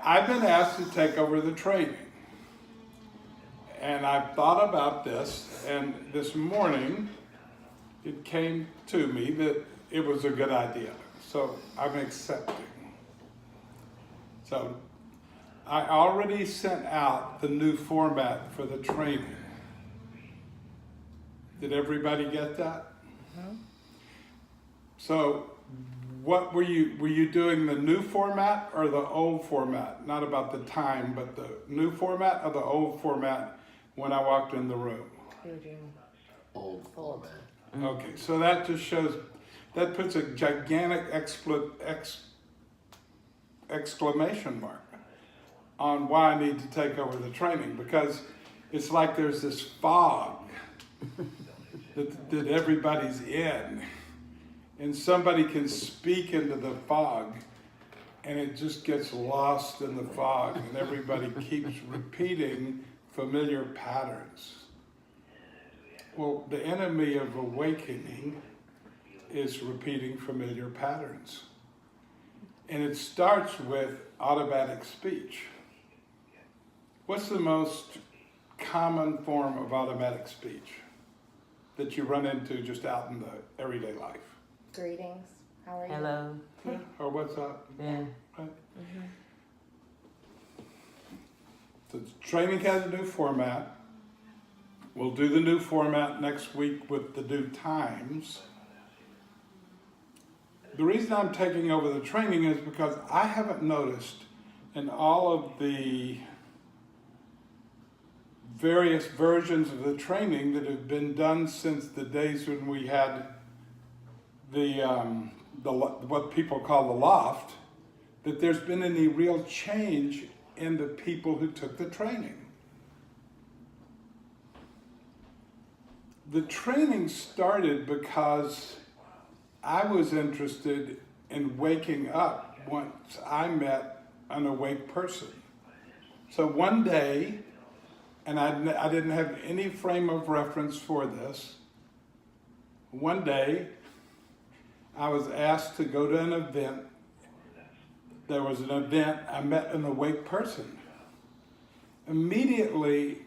I've been asked to take over the training. And I've thought about this, and this morning it came to me that it was a good idea. So I'm accepting. So I already sent out the new format for the training. Did everybody get that? Mm-hmm. So what were you doing the new format or the old format? Not about the time, but the new format or the old format when I walked in the room? Old format. Okay, so that just shows, that puts a gigantic exclamation mark on why I need to take over the training, because it's like there's this fog that everybody's in, and somebody can speak into the fog and it just gets lost in the fog, and everybody keeps repeating familiar patterns. Well, the enemy of awakening is repeating familiar patterns. And it starts with automatic speech. What's the most common form of automatic speech that you run into just out in the everyday life? Greetings. How are you? Hello. Or what's up? Yeah. Right? So training has a new format. We'll do the new format next week with the new times. The reason I'm taking over the training is because I haven't noticed in all of the various versions of the training that have been done since the days when we had the what people call the loft, that there's been any real change in the people who took the training. The training started because I was interested in waking up once I met an awake person. So one day, and I didn't have any frame of reference for this, one day I was asked to go to an event. There was an event, I met an awake person. Immediately,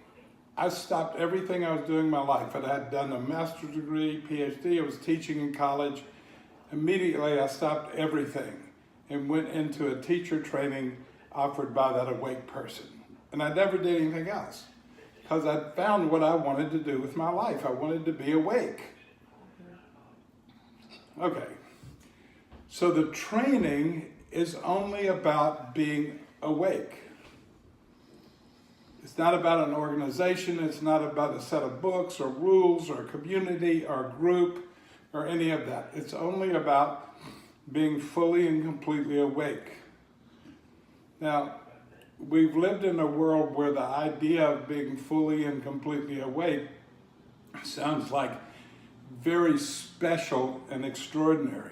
I stopped everything I was doing in my life. I had done a master's degree, PhD, I was teaching in college. Immediately, I stopped everything and went into a teacher training offered by that awake person. And I never did anything else because I found what I wanted to do with my life. I wanted to be awake. Okay, so the training is only about being awake. It's not about an organization, it's not about a set of books or rules or community or group or any of that. It's only about being fully and completely awake. Now, we've lived in a world where the idea of being fully and completely awake sounds like very special and extraordinary.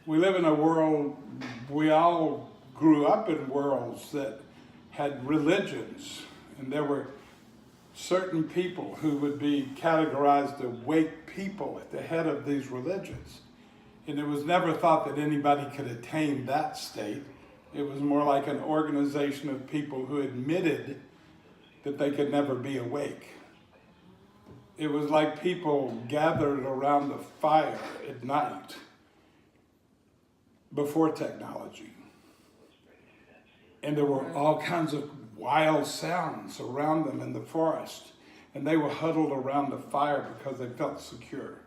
We live in a world, we all grew up in worlds that had religions, and there were certain people who would be categorized awake people at the head of these religions. And it was never thought that anybody could attain that state. It was more like an organization of people who admitted that they could never be awake. It was like people gathered around the fire at night before technology. And there were all kinds of wild sounds around them in the forest. And they were huddled around the fire because they felt secure.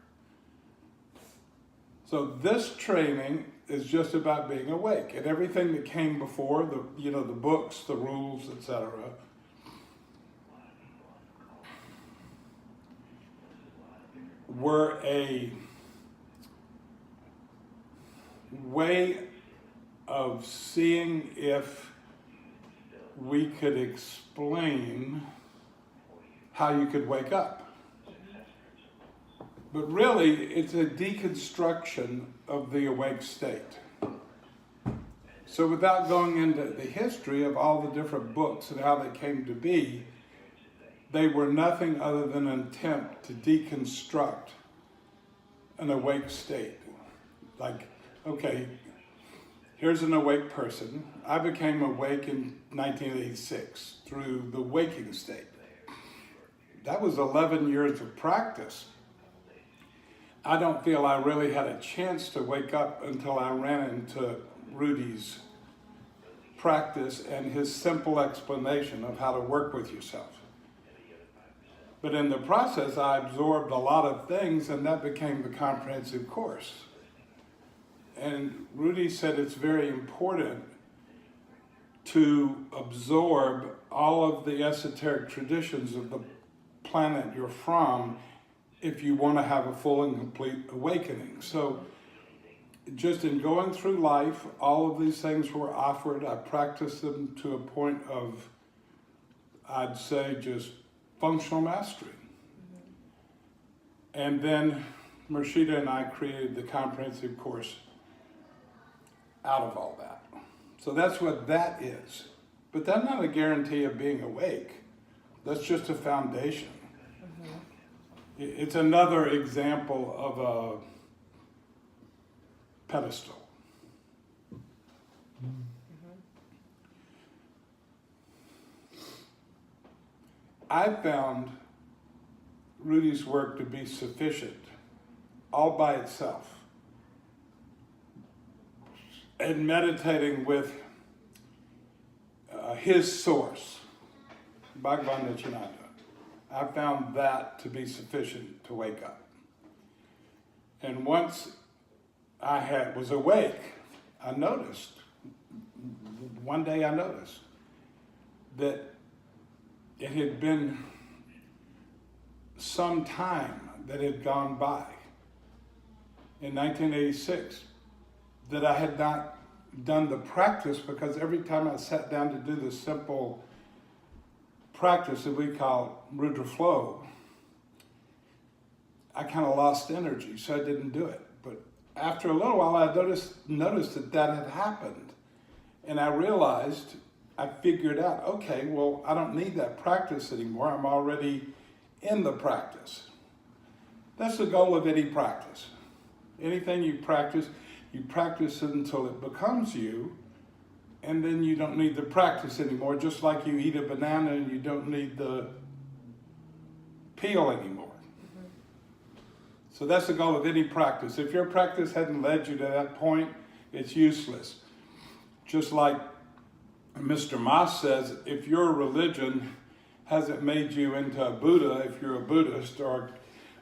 So this training is just about being awake. And everything that came before, the books, the rules, etc., were a way of seeing if we could explain how you could wake up. But really, it's a deconstruction of the awake state. So without going into the history of all the different books and how they came to be, they were nothing other than an attempt to deconstruct an awake state. Like, okay, Here's an awake person. I became awake in 1986 through the waking state. That was 11 years of practice. I don't feel I really had a chance to wake up until I ran into Rudy's practice and his simple explanation of how to work with yourself. But in the process, I absorbed a lot of things, and that became the comprehensive course. And Rudy said it's very important to absorb all of the esoteric traditions of the planet you're from if you want to have a full and complete awakening. So just in going through life, all of these things were offered. I practiced them to a point of, I'd say, just functional mastery. And then Mershida and I created the comprehensive course out of all that. So that's what that is. But that's not a guarantee of being awake. That's just a foundation. It's another example of a pedestal. I found Rudy's work to be sufficient all by itself. And meditating with his source, Bhagavan Nityananda, I found that to be sufficient to wake up. And once I was awake, one day I noticed that it had been some time that had gone by in 1986 that I had not done the practice, because every time I sat down to do the simple practice that we call Rudra Flow, I kind of lost energy, so I didn't do it. But after a little while, I noticed that had happened. And I realized, I figured out, okay, well, I don't need that practice anymore. I'm already in the practice. That's the goal of any practice. Anything you practice it until it becomes you, and then you don't need the practice anymore, just like you eat a banana and you don't need the peel anymore. So that's the goal of any practice. If your practice hadn't led you to that point, it's useless. Just like Mr. Mas says, if your religion hasn't made you into a Buddha, if you're a Buddhist, or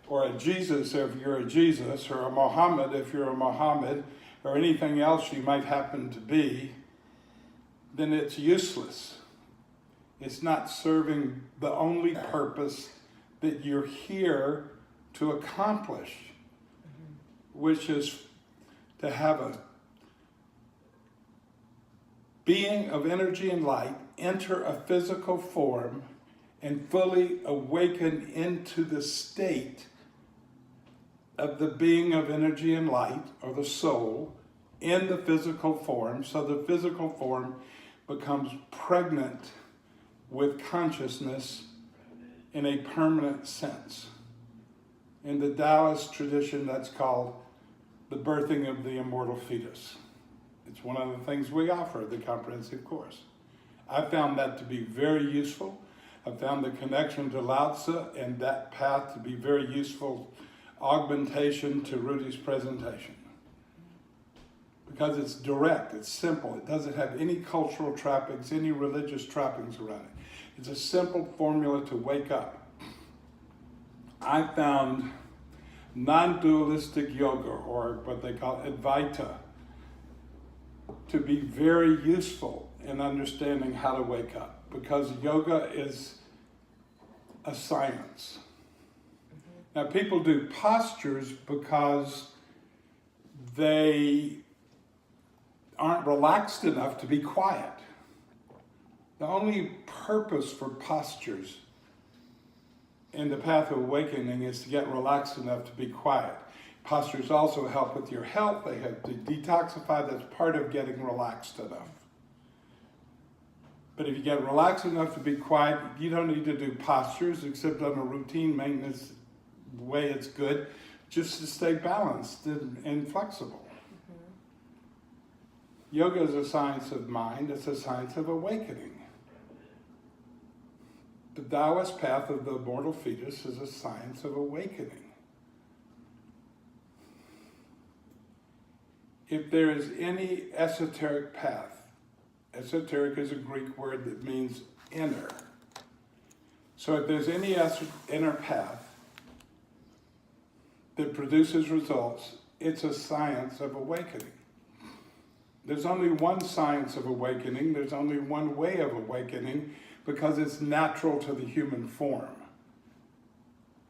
a Jesus if you're a Jesus, or a Muhammad if you're a Muhammad, or anything else you might happen to be, then it's useless. It's not serving the only purpose that you're here to accomplish, which is to have a being of energy and light enter a physical form and fully awaken into the state of the being of energy and light, or the soul, in the physical form, so the physical form becomes pregnant with consciousness in a permanent sense. In the Taoist tradition, that's called the birthing of the immortal fetus. It's one of the things we offer, the comprehensive course. I found that to be very useful. I found the connection to Lao Tzu and that path to be very useful augmentation to Rudy's presentation. Because it's direct, it's simple, it doesn't have any cultural trappings, any religious trappings around it. It's a simple formula to wake up. I found non-dualistic yoga, or what they call Advaita, to be very useful in understanding how to wake up, because yoga is a science. Now, people do postures because they aren't relaxed enough to be quiet. The only purpose for postures in the path of awakening is to get relaxed enough to be quiet. Postures also help with your health. They help to detoxify. That's part of getting relaxed enough. But if you get relaxed enough to be quiet, you don't need to do postures except on a routine maintenance way. It's good just to stay balanced and flexible. Yoga is a science of mind, it's a science of awakening. The Taoist path of the immortal fetus is a science of awakening. If there is any esoteric path, esoteric is a Greek word that means inner. So if there's any inner path that produces results, it's a science of awakening. There's only one science of awakening, there's only one way of awakening, because it's natural to the human form.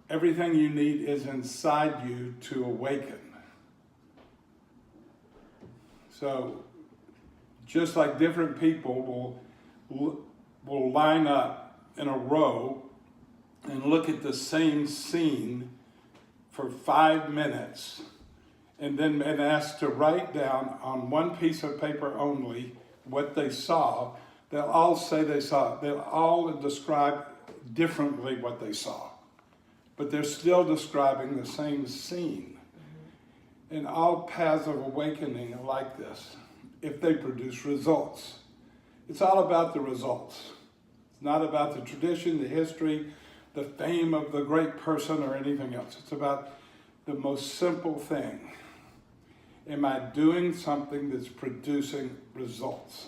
Everything you need is inside you to awaken. So, just like different people will line up in a row and look at the same scene for 5 minutes, and then been asked to write down on one piece of paper only what they saw, they'll all say they saw it. They'll all describe differently what they saw, but they're still describing the same scene. And all paths of awakening are like this, if they produce results. It's all about the results. It's not about the tradition, the history, the fame of the great person or anything else. It's about the most simple thing. Am I doing something that's producing results?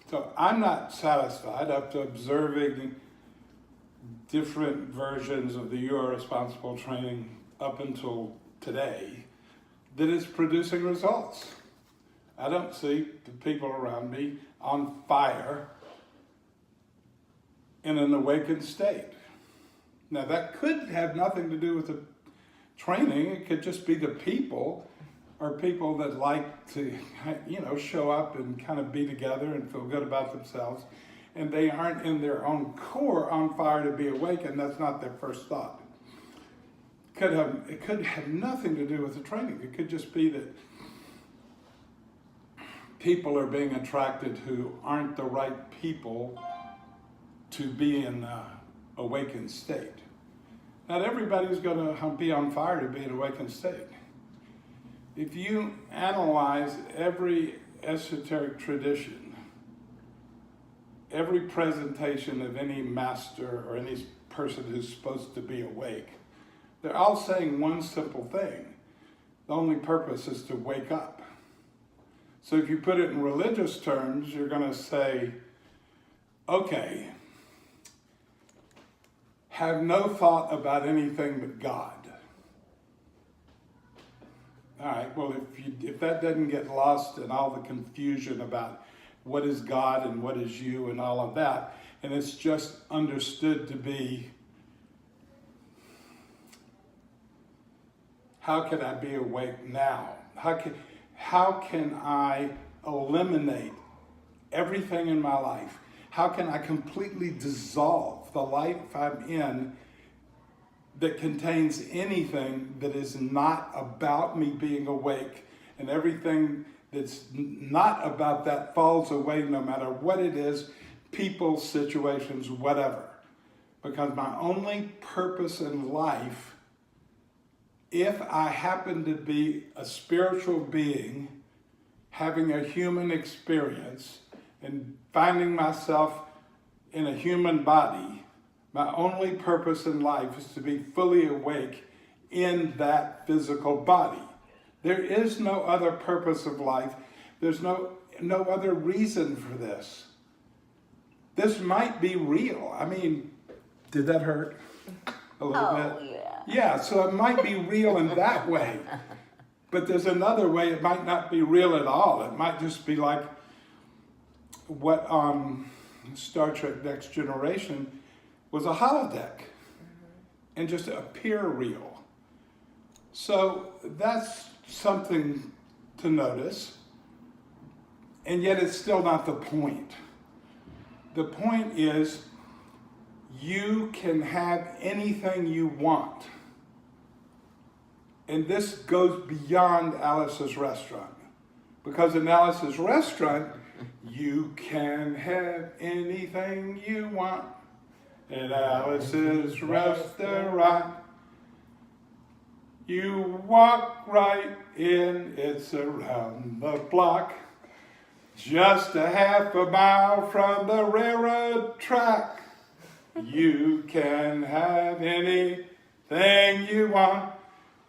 So I'm not satisfied after observing different versions of the You Are Responsible training up until today that it's producing results. I don't see the people around me on fire in an awakened state. Now that could have nothing to do with the training. It could just be the people are people that like to, show up and kind of be together and feel good about themselves, and they aren't in their own core on fire to be awakened. That's not their first thought. It could have nothing to do with the training. It could just be that people are being attracted who aren't the right people to be in an awakened state. Not everybody's going to be on fire to be in an awakened state. If you analyze every esoteric tradition, every presentation of any master or any person who's supposed to be awake, they're all saying one simple thing. The only purpose is to wake up. So if you put it in religious terms, you're going to say, okay, have no thought about anything but God. All right, well, if that doesn't get lost in all the confusion about what is God and what is you and all of that, and it's just understood to be, how can I be awake now? How can I eliminate everything in my life? How can I completely dissolve the life I'm in that contains anything that is not about me being awake, and everything that's not about that falls away no matter what it is, people, situations, whatever. Because my only purpose in life, if I happen to be a spiritual being having a human experience and finding myself in a human body, my only purpose in life is to be fully awake in that physical body. There is no other purpose of life. There's no other reason for this. This might be real. I mean, did that hurt a little bit? Yeah. Yeah, so it might be real in that way. But there's another way it might not be real at all. It might just be like what Star Trek Next Generation was a holodeck and just appear real. So that's something to notice, and yet it's still not the point. The point is you can have anything you want. And this goes beyond Alice's Restaurant. Because in Alice's Restaurant, you can have anything you want at Alice's Restaurant. You walk right in, it's around the block. Just a half a mile from the railroad track. You can have anything you want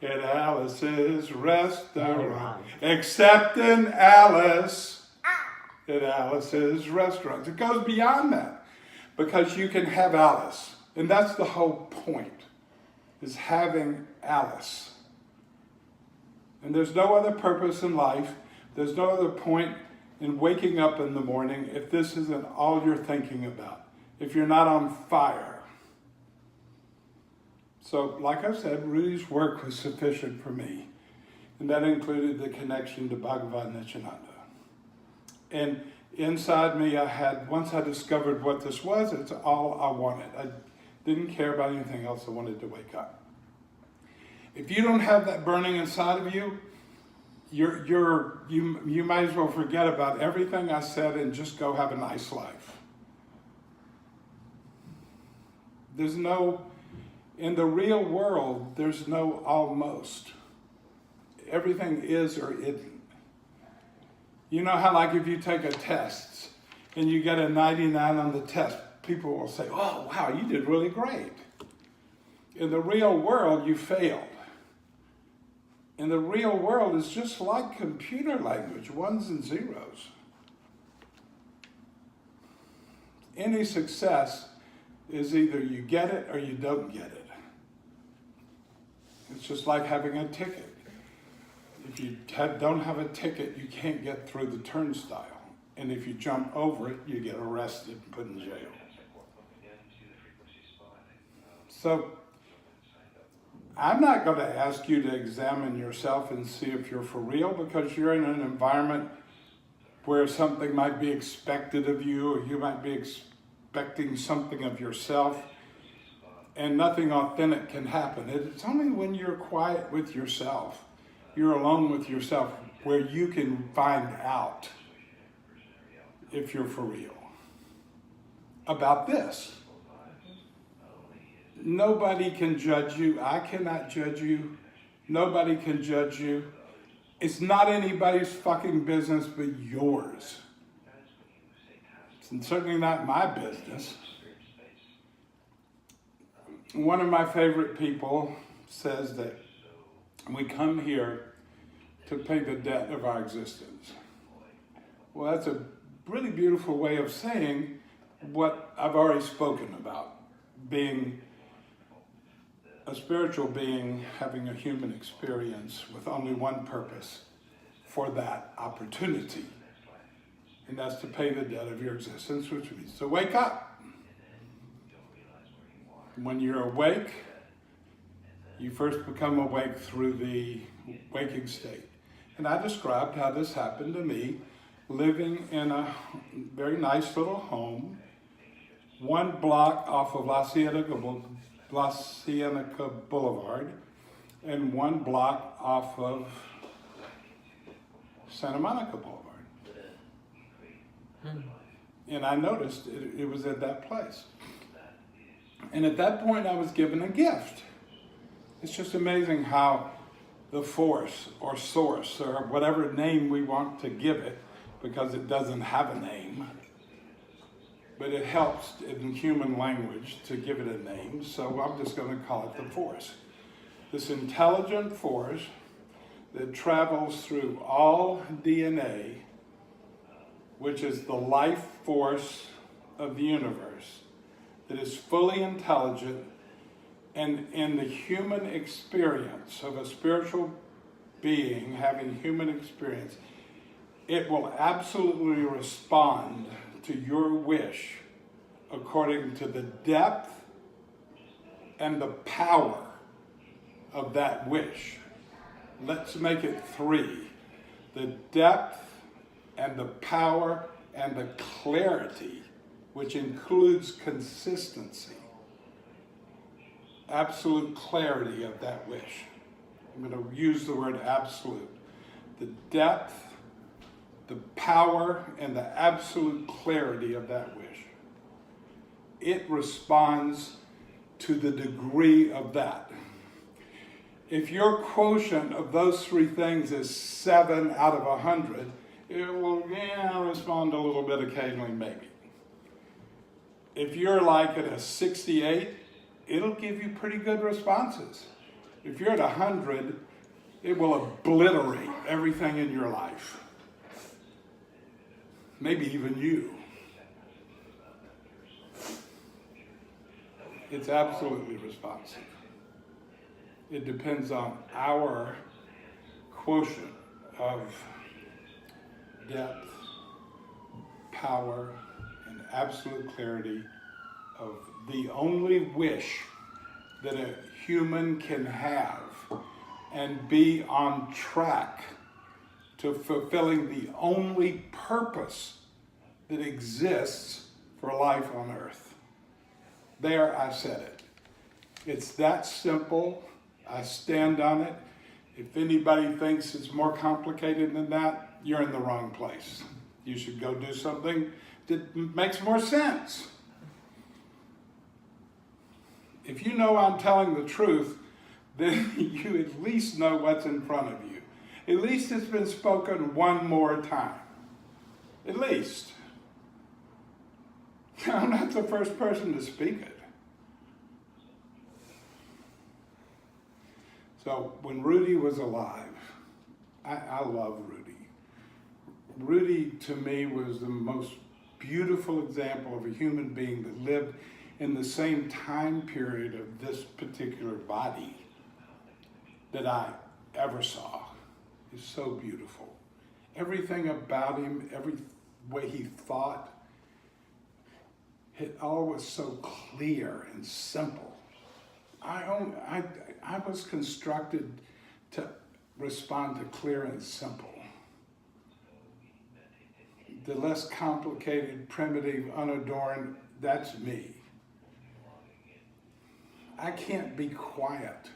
at Alice's restaurant. Except in Alice, at Alice's restaurant. It goes beyond that because you can have Alice. And that's the whole point, is having Alice. And there's no other purpose in life. There's no other point in waking up in the morning if this isn't all you're thinking about, if you're not on fire. So, like I said, Rudy's work was sufficient for me, and that included the connection to Bhagavan Nityananda. And inside me, once I discovered what this was, it's all I wanted. I didn't care about anything else. I wanted to wake up. If you don't have that burning inside of you, you might as well forget about everything I said and just go have a nice life. In the real world, there's no almost. Everything is or isn't. You know how, like, if you take a test and you get a 99 on the test, people will say, oh, wow, you did really great. In the real world, you failed. In the real world, it's just like computer language, ones and zeros. Any success is either you get it or you don't get it. It's just like having a ticket. If you don't have a ticket, you can't get through the turnstile. And if you jump over it, you get arrested and put in jail. So, I'm not going to ask you to examine yourself and see if you're for real, because you're in an environment where something might be expected of you, or you might be expecting something of yourself, and nothing authentic can happen. It's only when you're quiet with yourself, you're alone with yourself, where you can find out if you're for real about this. Nobody can judge you. I cannot judge you. Nobody can judge you. It's not anybody's fucking business but yours. It's certainly not my business. One of my favorite people says that we come here to pay the debt of our existence. Well, that's a really beautiful way of saying what I've already spoken about, being a spiritual being having a human experience with only one purpose for that opportunity. And that's to pay the debt of your existence, which means to wake up. When you're awake, you first become awake through the waking state. And I described how this happened to me, living in a very nice little home, one block off of La Cienega Boulevard, and one block off of Santa Monica Boulevard. And I noticed it was at that place. And at that point, I was given a gift. It's just amazing how the force or source or whatever name we want to give it, because it doesn't have a name, but it helps in human language to give it a name, so I'm just going to call it the force. This intelligent force that travels through all DNA, which is the life force of the universe, that is fully intelligent, and in the human experience of a spiritual being having human experience, it will absolutely respond to your wish according to the depth and the power of that wish. Let's make it 3. The depth and the power and the clarity, which includes consistency. Absolute clarity of that wish. I'm going to use the word absolute. The depth, the power, and the absolute clarity of that wish. It responds to the degree of that. If your quotient of those three things is 7 out of 100, it will, respond a little bit occasionally, maybe. If you're like at a 68, it'll give you pretty good responses. If you're at 100, it will obliterate everything in your life. Maybe even you. It's absolutely responsive. It depends on our quotient of depth, power, and absolute clarity of the only wish that a human can have and be on track to fulfilling the only purpose that exists for life on earth. There, I said it. It's that simple. I stand on it. If anybody thinks it's more complicated than that, you're in the wrong place. You should go do something that makes more sense. If you know I'm telling the truth, then you at least know what's in front of you. At least it's been spoken one more time. At least. I'm not the first person to speak it. So when Rudy was alive, I love Rudy. Rudy, to me, was the most beautiful example of a human being that lived in the same time period of this particular body that I ever saw. He's so beautiful. Everything about him, every way he thought, it all was so clear and simple. I was constructed to respond to clear and simple. The less complicated, primitive, unadorned, that's me. I can't be quiet.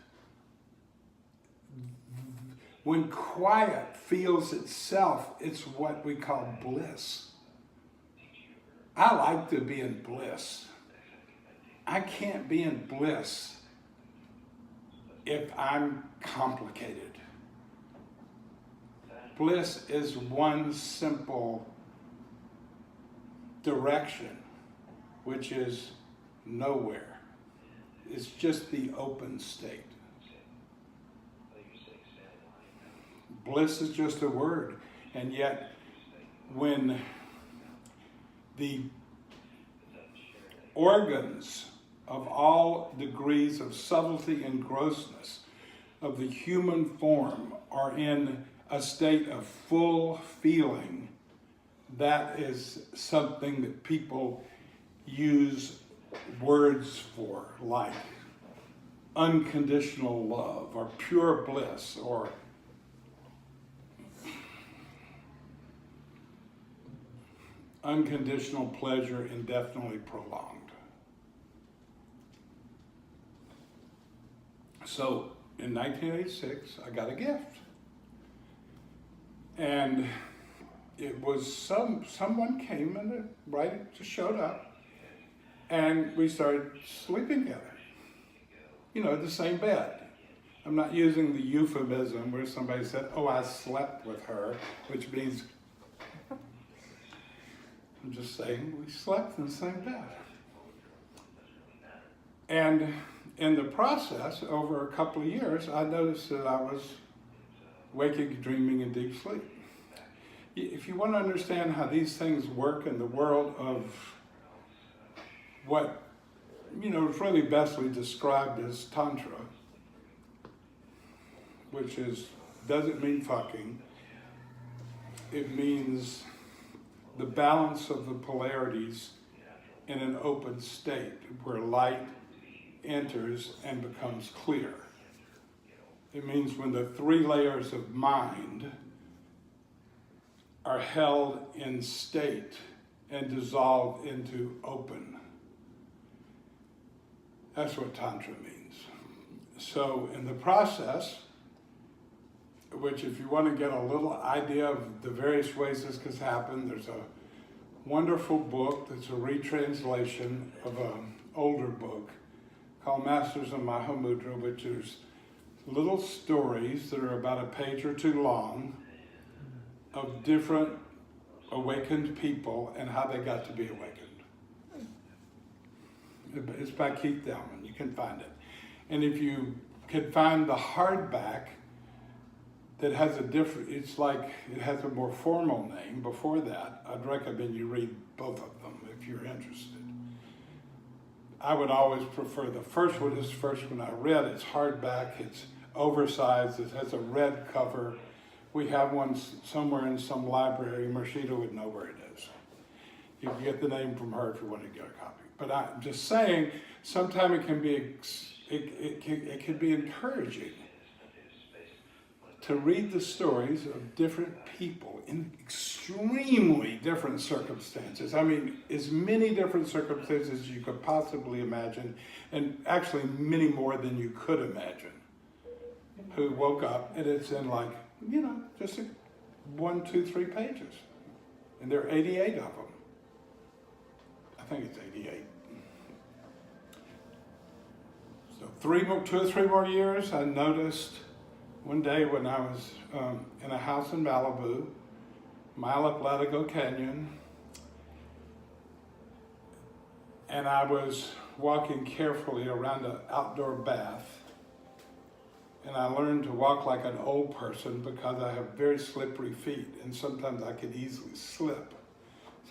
When quiet feels itself, it's what we call bliss. I like to be in bliss. I can't be in bliss if I'm complicated. Bliss is one simple direction, which is nowhere. It's just the open state. Bliss is just a word, and yet when the organs of all degrees of subtlety and grossness of the human form are in a state of full feeling, that is something that people use words for, like unconditional love or pure bliss or unconditional pleasure indefinitely prolonged. So in 1986, I got a gift. And it was someone came and just showed up, and we started sleeping together. You know, the same bed. I'm not using the euphemism where somebody said, "Oh, I slept with her," which means I'm just saying we slept in the same bed. And in the process, over a couple of years, I noticed that I was waking, dreaming, in deep sleep. If you want to understand how these things work in the world of what, is really bestly described as Tantra, which doesn't mean fucking, it means the balance of the polarities in an open state where light enters and becomes clear. It means when the three layers of mind are held in state and dissolved into open. That's what Tantra means. So in the process, which if you want to get a little idea of the various ways this could happen, there's a wonderful book that's a retranslation of an older book called Masters of Mahamudra, which is little stories that are about a page or two long of different awakened people and how they got to be awakened. It's by Keith Delman. You can find it. And if you could find the hardback that has a different, it's like it has a more formal name before that, I'd recommend you read both of them if you're interested. I would always prefer the first one. Is the first one I read. It's hardback, it's oversized, it has a red cover. We have one somewhere in some library. Marshita would know where it is. You can get the name from her if you want to get a copy. But I'm just saying, sometimes it can be, it can be encouraging to read the stories of different people in extremely different circumstances. I mean, as many different circumstances as you could possibly imagine, and actually many more than you could imagine, who woke up, and it's in like, you know, just 1, 2, 3 pages. And there are 88 of them. I think it's 88. So 2 or 3 more years, I noticed one day when I was in a house in Malibu, mile up Latigo Canyon, and I was walking carefully around an outdoor bath, and I learned to walk like an old person because I have very slippery feet, and sometimes I could easily slip.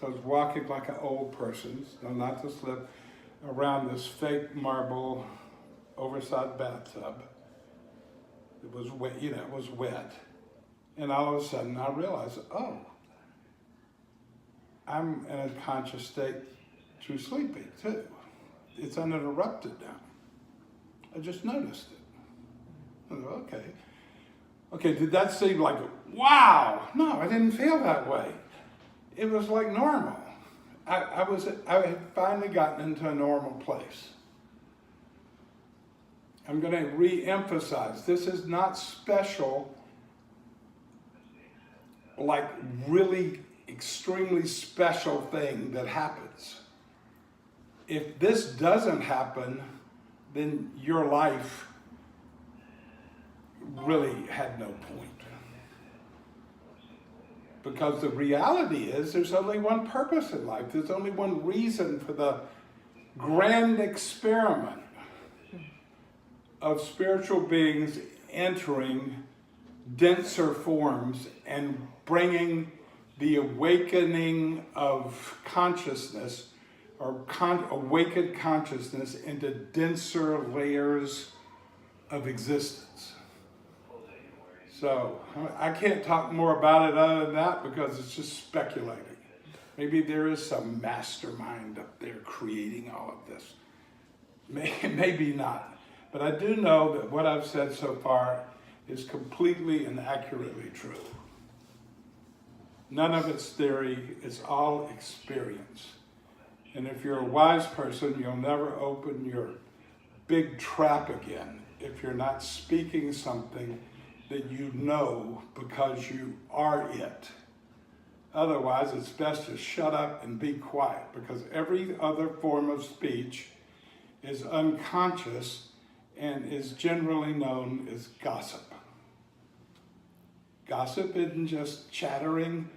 So I was walking like an old person, so not to slip, around this fake marble oversized bathtub. It was wet, you know, it was wet. And all of a sudden I realized, oh, I'm in a conscious state through sleeping too. It's uninterrupted now. I just noticed it. I thought, okay. Okay, did that seem like, wow? No, I didn't feel that way. It was like normal. I had finally gotten into a normal place. I'm going to re-emphasize, this is not special, like really extremely special thing that happens. If this doesn't happen, then your life really had no point. Because the reality is there's only one purpose in life. There's only one reason for the grand experiment of spiritual beings entering denser forms and bringing the awakening of consciousness or awakened consciousness into denser layers of existence. So I can't talk more about it other than that because it's just speculating. Maybe there is some mastermind up there creating all of this. Maybe not. But I do know that what I've said so far is completely and accurately true. None of it's theory, it's all experience. And if you're a wise person, you'll never open your big trap again if you're not speaking something that you know because you are it. Otherwise, it's best to shut up and be quiet because every other form of speech is unconscious and is generally known as gossip. Gossip isn't just chattering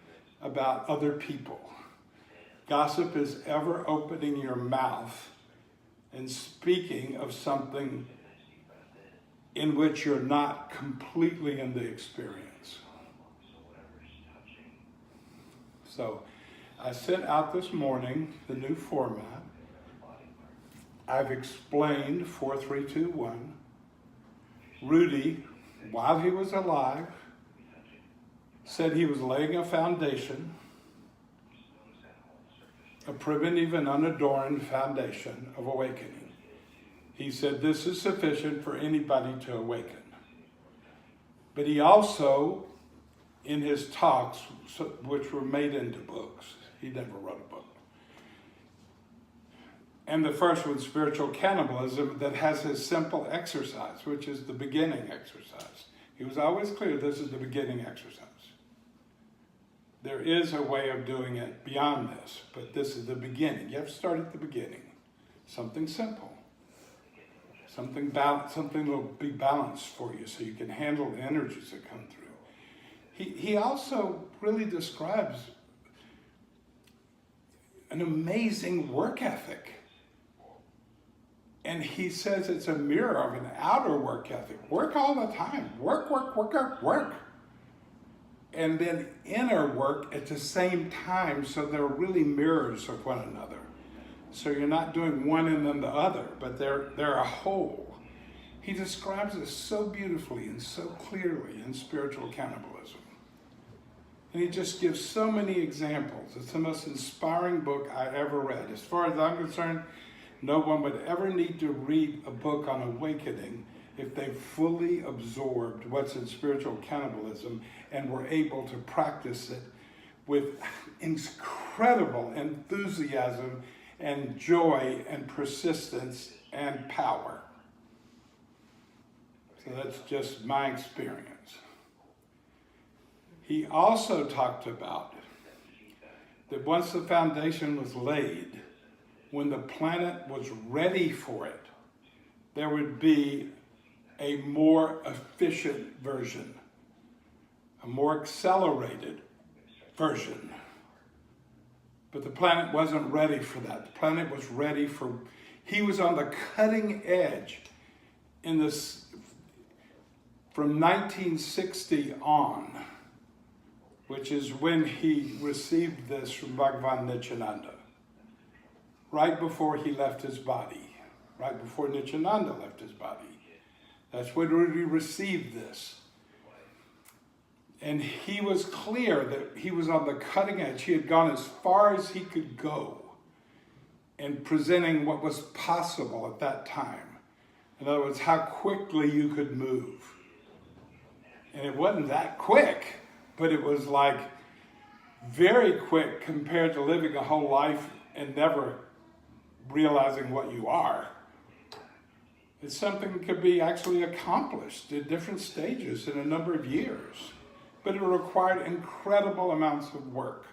about other people. Gossip is ever opening your mouth and speaking of something in which you're not completely in the experience. So I sent out this morning the new format. I've explained 4321. Rudy, while he was alive, said he was laying a foundation, a primitive and unadorned foundation of awakening. He said this is sufficient for anybody to awaken. But he also, in his talks, which were made into books, he never wrote a book. And the first one, Spiritual Cannibalism, that has his simple exercise, which is the beginning exercise. He was always clear this is the beginning exercise. There is a way of doing it beyond this, but this is the beginning. You have to start at the beginning. Something simple. Something will be balanced for you so you can handle the energies that come through. He also really describes an amazing work ethic. And he says it's a mirror of an outer work ethic. Work all the time. Work, work, work, work, work. And then inner work at the same time, so they're really mirrors of one another. So you're not doing one and then the other, but they're a whole. He describes this so beautifully and so clearly in Spiritual Cannibalism. And he just gives so many examples. It's the most inspiring book I ever read. As far as I'm concerned, no one would ever need to read a book on awakening if they fully absorbed what's in Spiritual Cannibalism and were able to practice it with incredible enthusiasm and joy and persistence and power. So that's just my experience. He also talked about that once the foundation was laid, when the planet was ready for it, there would be a more efficient version, a more accelerated version. But the planet wasn't ready for that. The planet was ready for, he was on the cutting edge in this, from 1960 on, which is when he received this from Bhagavan Nityananda. Right before he left his body, right before Nityananda left his body. That's when he received this. And he was clear that he was on the cutting edge. He had gone as far as he could go in presenting what was possible at that time. In other words, how quickly you could move. And it wasn't that quick, but it was like very quick compared to living a whole life and never realizing what you are. It's something that could be actually accomplished at different stages in a number of years, but it required incredible amounts of work.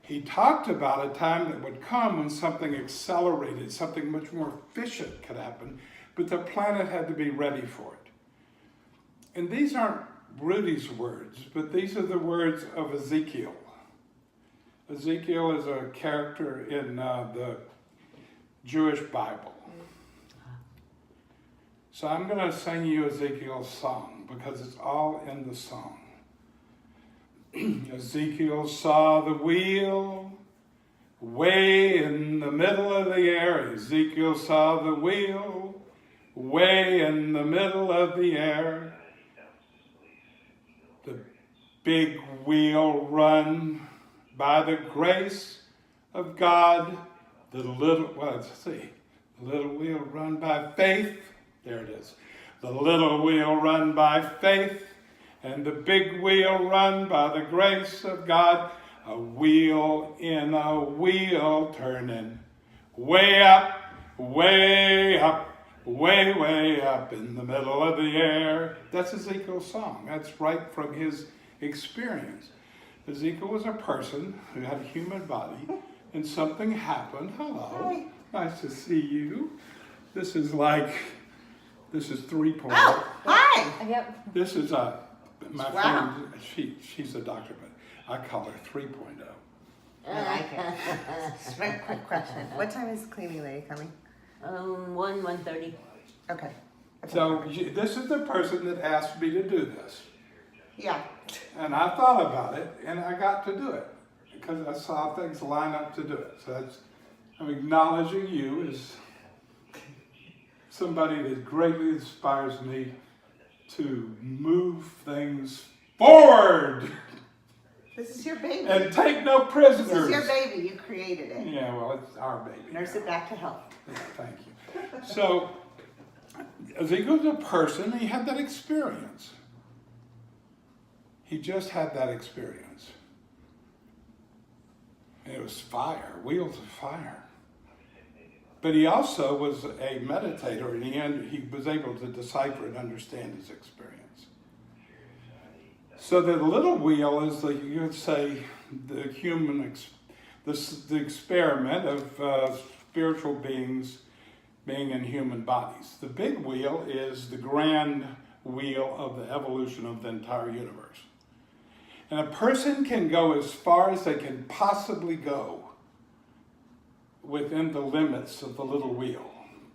He talked about a time that would come when something accelerated, something much more efficient could happen, but the planet had to be ready for it. And these aren't Rudy's words, but these are the words of Ezekiel. Ezekiel is a character in the Jewish Bible. So I'm going to sing you Ezekiel's song because it's all in the song. Ezekiel saw the wheel way in the middle of the air. Ezekiel saw the wheel way in the middle of the air. The big wheel run by the grace of God. The little wheel run by faith. There it is. The little wheel run by faith, and the big wheel run by the grace of God. A wheel in a wheel turning way up, way up, way, way up in the middle of the air. That's Ezekiel's song. That's right from his experience. Ezekiel was a person who had a human body, and something happened. Hello. Hi. Nice to see you. This is 3.0. Oh, hi. Yep. This is my Wow. friend, she's a doctor, but I call her 3.0. I like it. Just one quick question. What time is the cleaning lady coming? 1:30. Okay. So this is the person that asked me to do this. Yeah. And I thought about it, and I got to do it because I saw things line up to do it. So I'm acknowledging you as somebody that greatly inspires me to move things forward This is your baby. and take no prisoners. This is your baby. You created it. Yeah, well, it's our baby. Nurse it back to health. Yeah, thank you. So, Ezekiel's a person, he had that experience. He just had that experience. And it was fire, wheels of fire. But he also was a meditator, and he was able to decipher and understand his experience. So the little wheel is, you would say, the human, the experiment of spiritual beings being in human bodies. The big wheel is the grand wheel of the evolution of the entire universe. And a person can go as far as they can possibly go within the limits of the little wheel.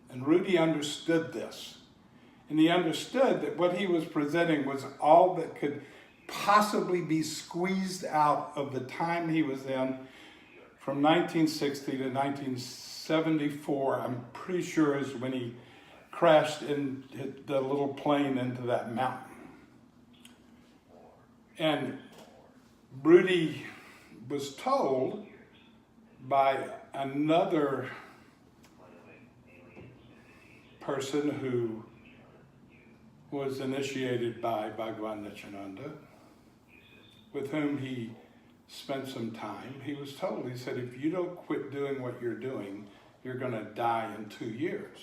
And Rudy understood this. And he understood that what he was presenting was all that could possibly be squeezed out of the time he was in from 1960 to 1974. I'm pretty sure is when he crashed in the little plane into that mountain. And Rudy was told by another person who was initiated by Bhagwan Nityananda, with whom he spent some time. He was told, he said, if you don't quit doing what you're doing, you're going to die in 2 years.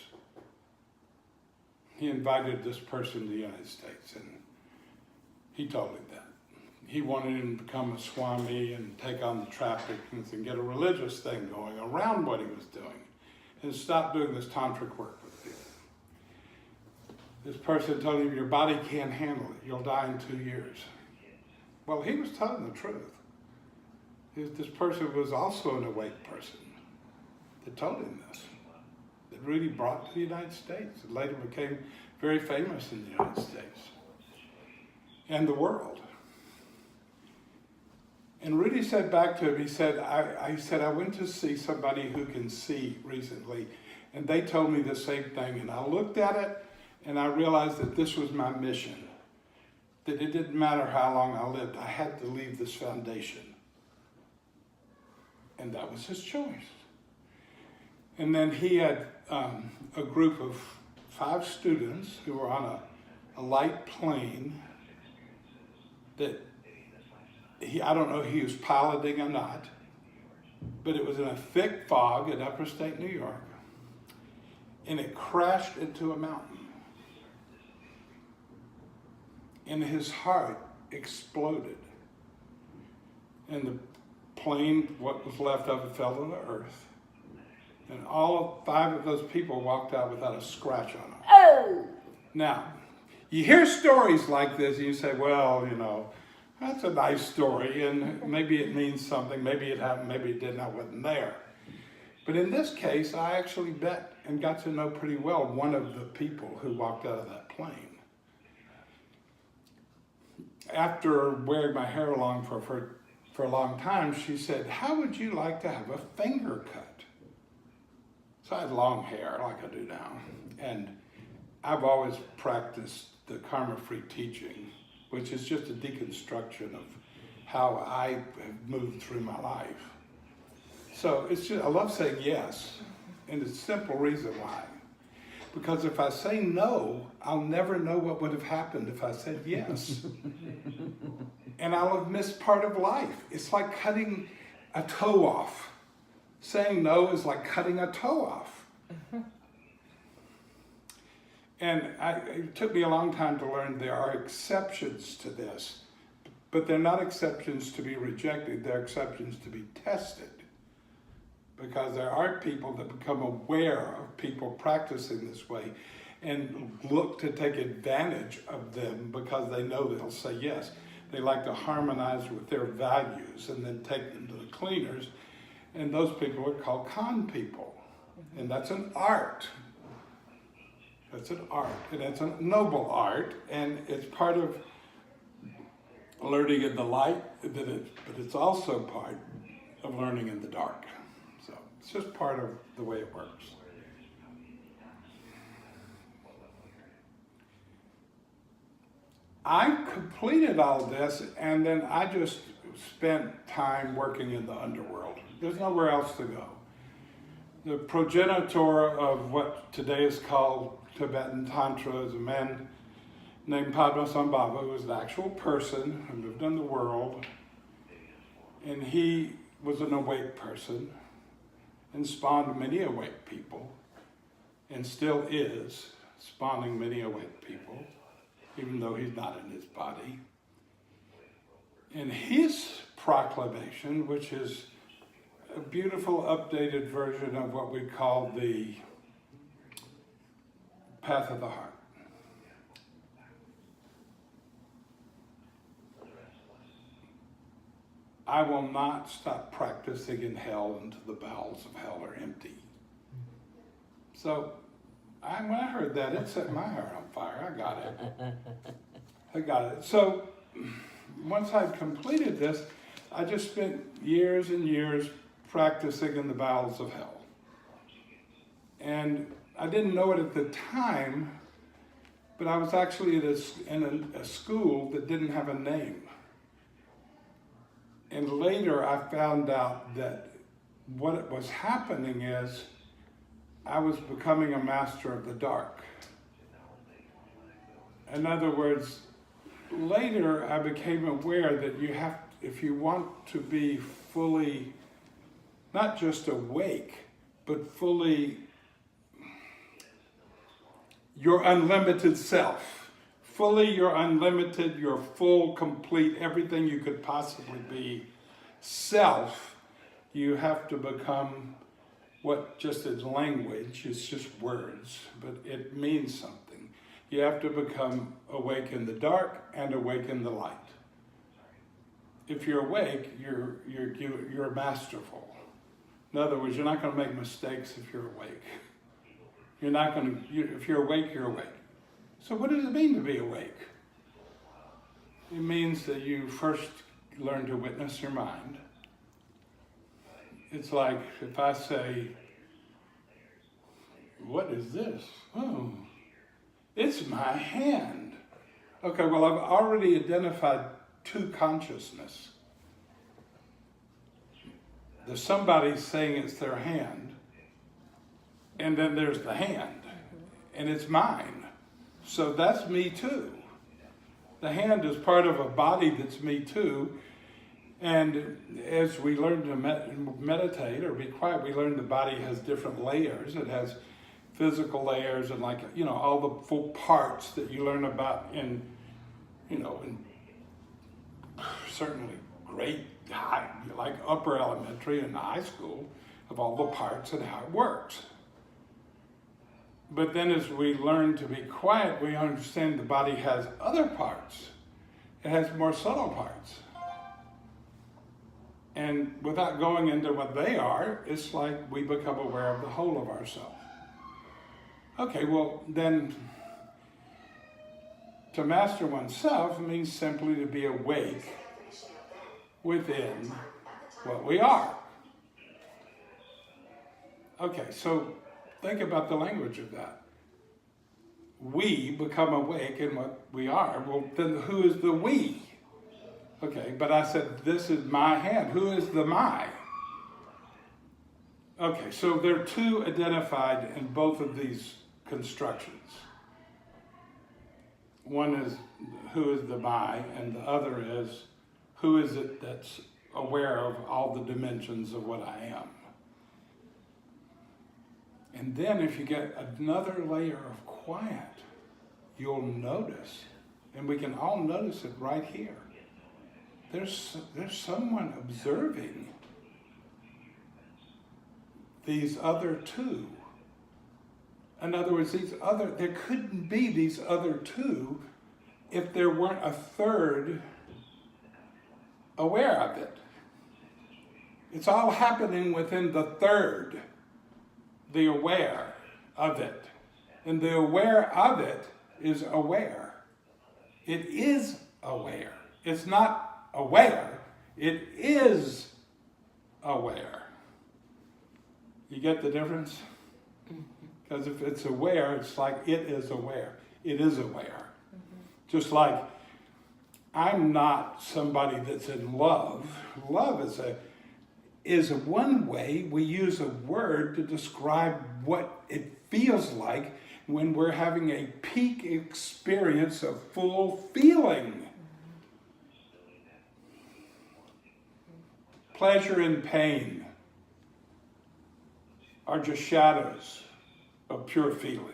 He invited this person to the United States, and he told him that. He wanted him to become a Swami and take on the traffickings and get a religious thing going around what he was doing and stop doing this tantric work with people. This person told him, your body can't handle it. You'll die in 2 years. Well, he was telling the truth. This person was also an awake person that told him this, that Rudy brought to the United States and later became very famous in the United States and the world. And Rudy said back to him, he said, I went to see somebody who can see recently, and they told me the same thing. And I looked at it, and I realized that this was my mission, that it didn't matter how long I lived. I had to leave this foundation. And that was his choice. And then he had a group of 5 students who were on a light plane that I don't know if he was piloting or not, but it was in a thick fog in upper state New York, and it crashed into a mountain. And his heart exploded. And the plane, what was left of it, fell to the earth. And all 5 of those people walked out without a scratch on them. Oh! Now, you hear stories like this and you say, well, you know, that's a nice story and maybe it means something, maybe it happened, maybe it didn't, I wasn't there. But in this case, I actually met and got to know pretty well one of the people who walked out of that plane. After wearing my hair long for a long time, she said, how would you like to have a finger cut? So I had long hair like I do now. And I've always practiced the karma-free teaching, which is just a deconstruction of how I have moved through my life. So it's just, I love saying yes, and it's a simple reason why. Because if I say no, I'll never know what would have happened if I said yes. And I'll have missed part of life. It's like cutting a toe off. Saying no is like cutting a toe off. And it took me a long time to learn there are exceptions to this, but they're not exceptions to be rejected, they're exceptions to be tested. Because there are people that become aware of people practicing this way and look to take advantage of them because they know they'll say yes. They like to harmonize with their values and then take them to the cleaners. And those people are called con people. And that's an art. That's an art. And it's a noble art. And it's part of learning in the light, but it's also part of learning in the dark. So it's just part of the way it works. I completed all this, and then I just spent time working in the underworld. There's nowhere else to go. The progenitor of what today is called Tibetan Tantra is a man named Padmasambhava, who was an actual person who lived in the world, and he was an awake person and spawned many awake people, and still is spawning many awake people, even though he's not in his body. And his proclamation, which is a beautiful updated version of what we call the path of the heart. I will not stop practicing in hell until the bowels of hell are empty. So, when I heard that, it set my heart on fire. I got it. I got it. So, once I'd completed this, I just spent years and years practicing in the bowels of hell. And I didn't know it at the time, but I was actually in a school that didn't have a name. And later I found out that what was happening is I was becoming a master of the dark. In other words, later I became aware that you have, if you want to be fully, not just awake, but fully your unlimited self, fully your unlimited, your full, complete, everything you could possibly be, self, you have to become what just is language, it's just words, but it means something. You have to become awake in the dark and awake in the light. If you're awake, you're masterful. In other words, you're not going to make mistakes if you're awake. You're not going to, if you're awake, you're awake. So what does it mean to be awake? It means that you first learn to witness your mind. It's like if I say, what is this? Oh, it's my hand. Okay, well, I've already identified two consciousness. There's somebody saying it's their hand, and then there's the hand, and it's mine. So that's me too. The hand is part of a body that's me too. And as we learn to meditate or be quiet, we learn the body has different layers. It has physical layers and all the full parts that you learn about in certainly grade high, like upper elementary and high school, of all the parts and how it works. But then as we learn to be quiet, we understand the body has other parts. It has more subtle parts. And without going into what they are, it's like we become aware of the whole of ourselves. Okay, well then, to master oneself means simply to be awake within what we are. Okay, so think about the language of that. We become awake in what we are. Well, then who is the we? Okay, but I said, this is my hand. Who is the my? Okay, so there are two identified in both of these constructions. One is who is the my, and the other is who is it that's aware of all the dimensions of what I am. And then if you get another layer of quiet, you'll notice, and we can all notice it right here. There's someone observing these other two. In other words, there couldn't be these other two if there weren't a third aware of it. It's all happening within the third, the aware of it. And the aware of it is aware. It is aware. It's not aware, it is aware. You get the difference? Because if it's aware, it's like it is aware. It is aware. Just like I'm not somebody that's in love. Love is one way we use a word to describe what it feels like when we're having a peak experience of full feeling. Pleasure and pain are just shadows of pure feeling.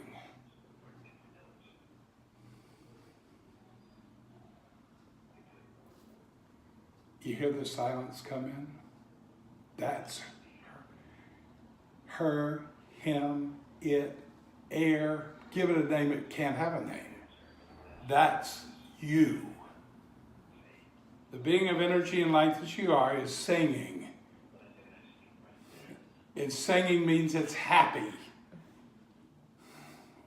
You hear the silence come in? That's her, him, it, air, give it a name it can't have a name. That's you. The being of energy and light that you are is singing. And singing means it's happy.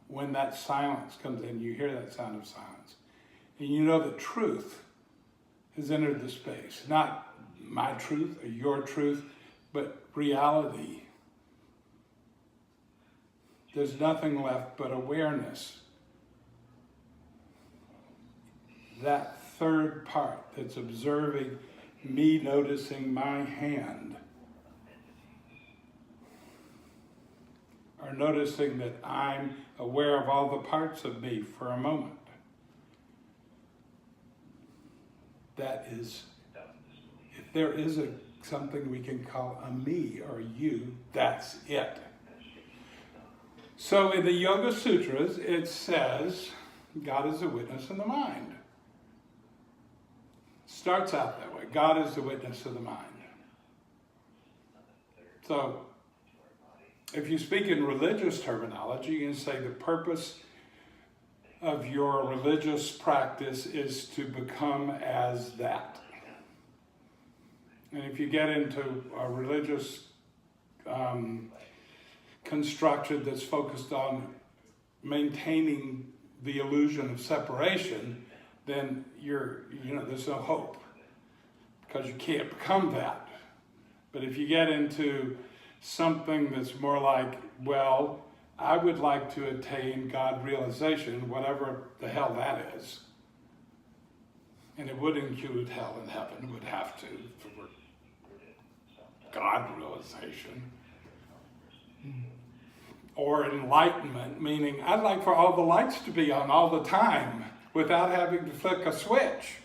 When that silence comes in, you hear that sound of silence. And you know the truth has entered the space. Not my truth or your truth, but reality. There's nothing left but awareness. That third part that's observing me noticing my hand, or noticing that I'm aware of all the parts of me for a moment. That is, if there is something we can call a me or you, that's it. So in the Yoga Sutras, it says, God is a witness in the mind. Starts out that way. God is the witness of the mind. So, if you speak in religious terminology, you can say the purpose of your religious practice is to become as that. And if you get into a religious construction that's focused on maintaining the illusion of separation, then there's no hope, because you can't become that. But if you get into something that's more like, well, I would like to attain God realization, whatever the hell that is. And it would include hell and heaven, it would have to, for God realization. Or enlightenment, meaning I'd like for all the lights to be on all the time without having to flick a switch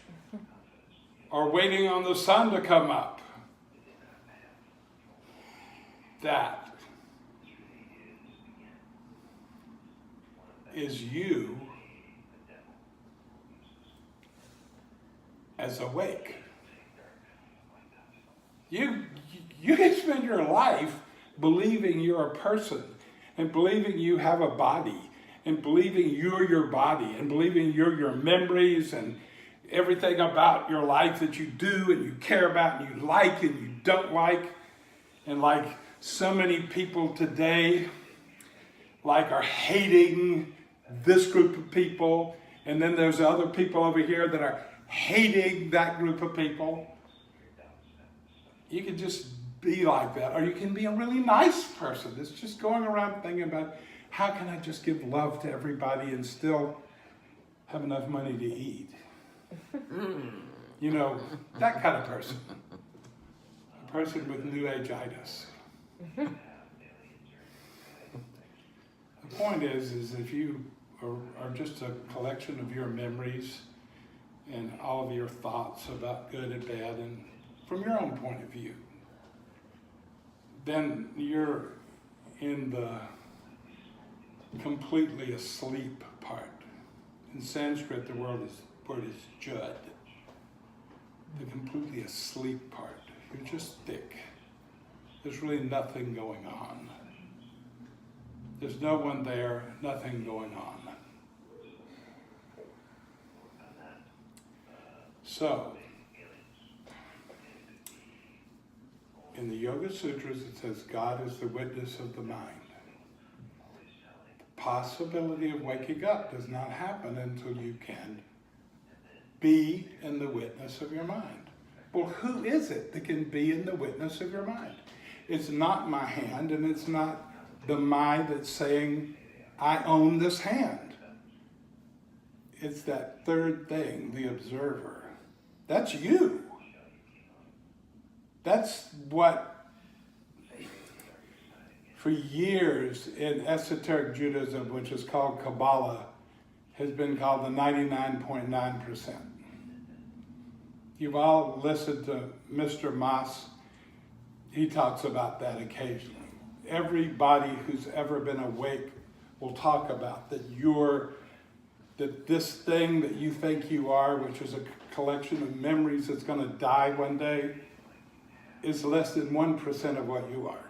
or waiting on the sun to come up. That is you as awake. You can spend your life believing you're a person and believing you have a body and believing you're your body and believing you're your memories and everything about your life that you do and you care about and you like and you don't like. And like so many people today, like, are hating this group of people, and then there's other people over here that are hating that group of people. You can just be like that, or you can be a really nice person that's just going around thinking about, how can I just give love to everybody and still have enough money to eat? You know, that kind of person. A person with New Age-itis. The point is if you are just a collection of your memories and all of your thoughts about good and bad, and from your own point of view, then you're in the completely asleep part. In Sanskrit, the word is jud, the completely asleep part. You're just thick. There's really nothing going on. There's no one there, nothing going on. So, in the Yoga Sutras, it says God is the witness of the mind. The possibility of waking up does not happen until you can be in the witness of your mind. Well, who is it that can be in the witness of your mind? It's not my hand, and it's not the mind that's saying, I own this hand. It's that third thing, the observer. That's you. That's what, for years in esoteric Judaism, which is called Kabbalah, has been called the 99.9%. You've all listened to Mr. Moss. He talks about that occasionally. Everybody who's ever been awake will talk about that this thing that you think you are, which is a collection of memories that's going to die one day, is less than 1% of what you are.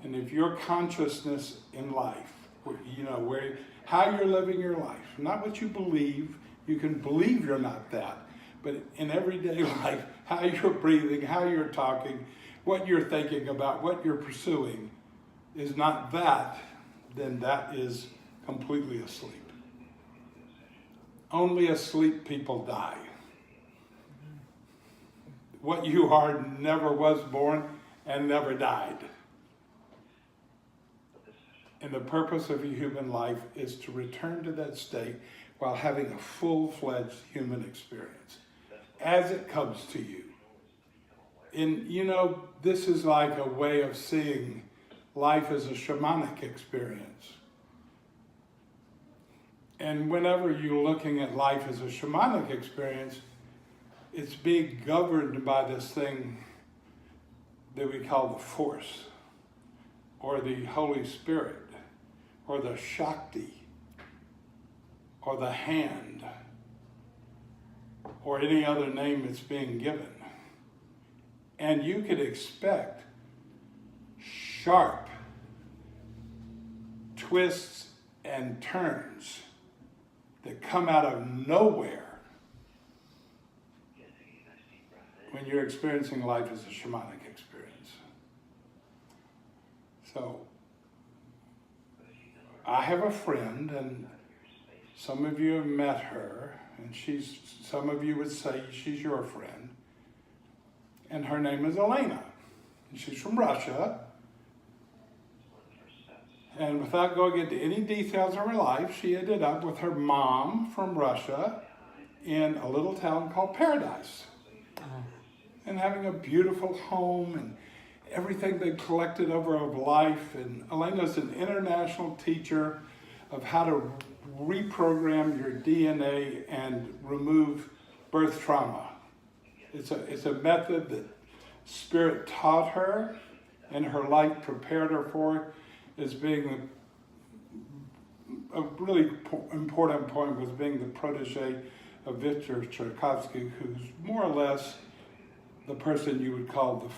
And if your consciousness in life You know, how you're living your life, not what you believe. You can believe you're not that, but in everyday life, how you're breathing, how you're talking, what you're thinking about, what you're pursuing is not that, then that is completely asleep. Only asleep people die. What you are never was born and never died. And the purpose of a human life is to return to that state while having a full-fledged human experience as it comes to you. And you know, this is like a way of seeing life as a shamanic experience. And whenever you're looking at life as a shamanic experience, it's being governed by this thing that we call the force, or the Holy Spirit, or the Shakti, or the hand, or any other name it's being given. And you could expect sharp twists and turns that come out of nowhere when you're experiencing life as a shamanic experience. So, I have a friend, and some of you have met her, and some of you would say she's your friend, and her name is Elena, and she's from Russia. And without going into any details of her life, she ended up with her mom from Russia in a little town called Paradise, and having a beautiful home and everything they collected over of life. And Elena's an international teacher of how to reprogram your DNA and remove birth trauma. It's a method that Spirit taught her and her life prepared her for, as being a really important point was being the protege of Victor Tchaikovsky, who's more or less the person you would call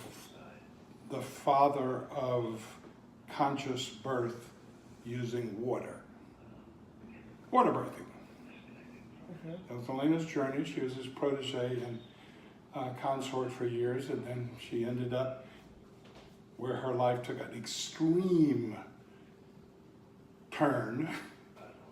the father of conscious birth using water. Water birthing. That was Elena's journey. She was his protege and consort for years, and then she ended up where her life took an extreme turn,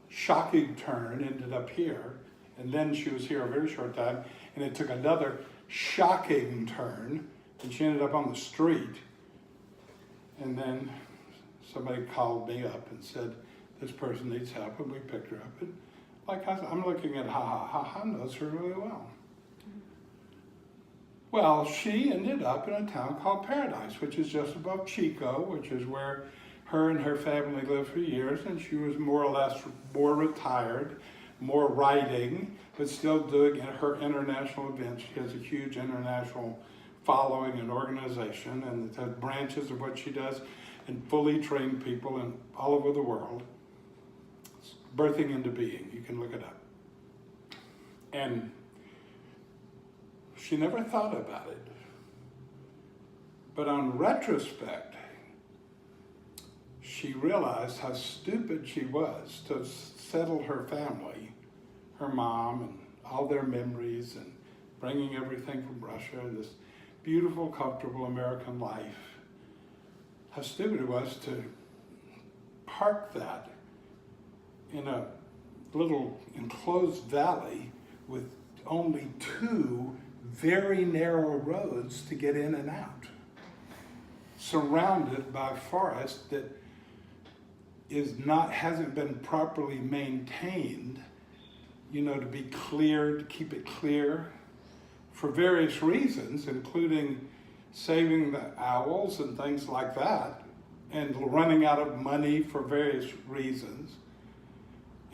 shocking turn, ended up here, and then she was here a very short time, and it took another shocking turn, and she ended up on the street. And then somebody called me up and said, this person needs help, and we picked her up. And like I'm looking at Ha knows her really well. Well, she ended up in a town called Paradise, which is just above Chico, which is where her and her family lived for years, and she was more or less more retired, more writing, but still doing her international events. She has a huge international following and organization, and it has branches of what she does, and fully trained people in all over the world. It's Birthing into Being, you can look it up. And she never thought about it. But on retrospect, she realized how stupid she was to settle her family, her mom, and all their memories, and bringing everything from Russia, and this beautiful, comfortable American life. How stupid it was to park that in a little enclosed valley with only 2 very narrow roads to get in and out, surrounded by forest that hasn't been properly maintained, to be cleared, to keep it clear, for various reasons, including saving the owls and things like that, and running out of money for various reasons.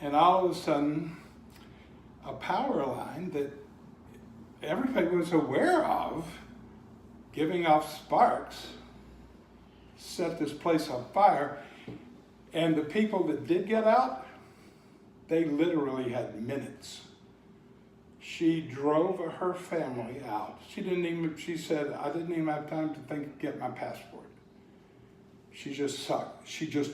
And all of a sudden, a power line that everybody was aware of, giving off sparks, set this place on fire. And the people that did get out, they literally had minutes. She drove her family out. She said, I didn't even have time to get my passport. She just sucked. She just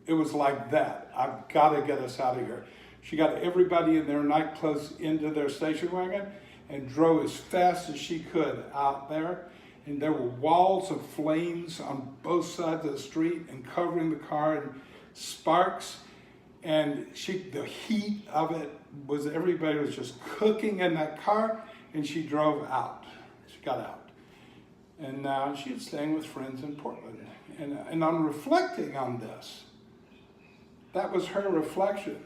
it was like that. I've got to get us out of here. She got everybody in their nightclothes into their station wagon and drove as fast as she could out there. And there were walls of flames on both sides of the street and covering the car and sparks. And the heat of it was, everybody was just cooking in that car, and she drove out. She got out. And now she's staying with friends in Portland. And I'm reflecting on this. That was her reflection.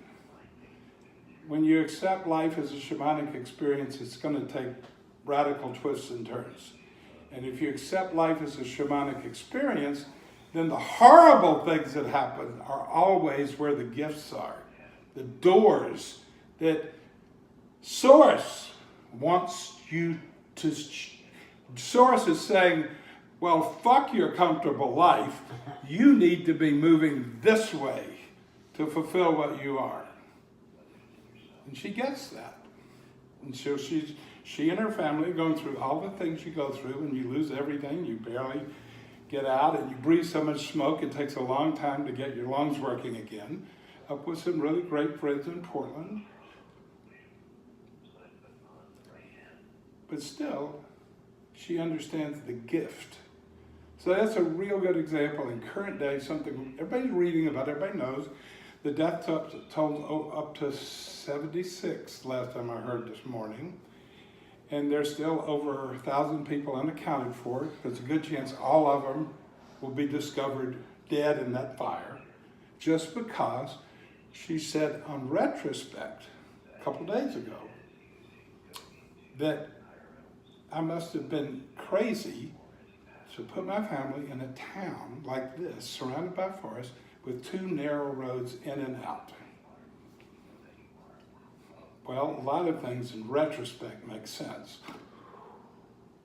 When you accept life as a shamanic experience, it's going to take radical twists and turns. And if you accept life as a shamanic experience, then the horrible things that happen are always where the gifts are. The doors that Source wants you to... Source is saying, well, fuck your comfortable life. You need to be moving this way to fulfill what you are. And she gets that. And so she and her family are going through all the things you go through, and you lose everything. You barely get out, and you breathe so much smoke, it takes a long time to get your lungs working again. Up with some really great friends in Portland. But still, she understands the gift. So that's a real good example in current day, something everybody's reading about, everybody knows. The death toll up to 76 last time I heard this morning. And there's still over 1,000 people unaccounted for. There's a good chance all of them will be discovered dead in that fire, just because she said on retrospect a couple days ago that I must have been crazy to put my family in a town like this, surrounded by forest, with 2 narrow roads in and out. Well, a lot of things in retrospect make sense,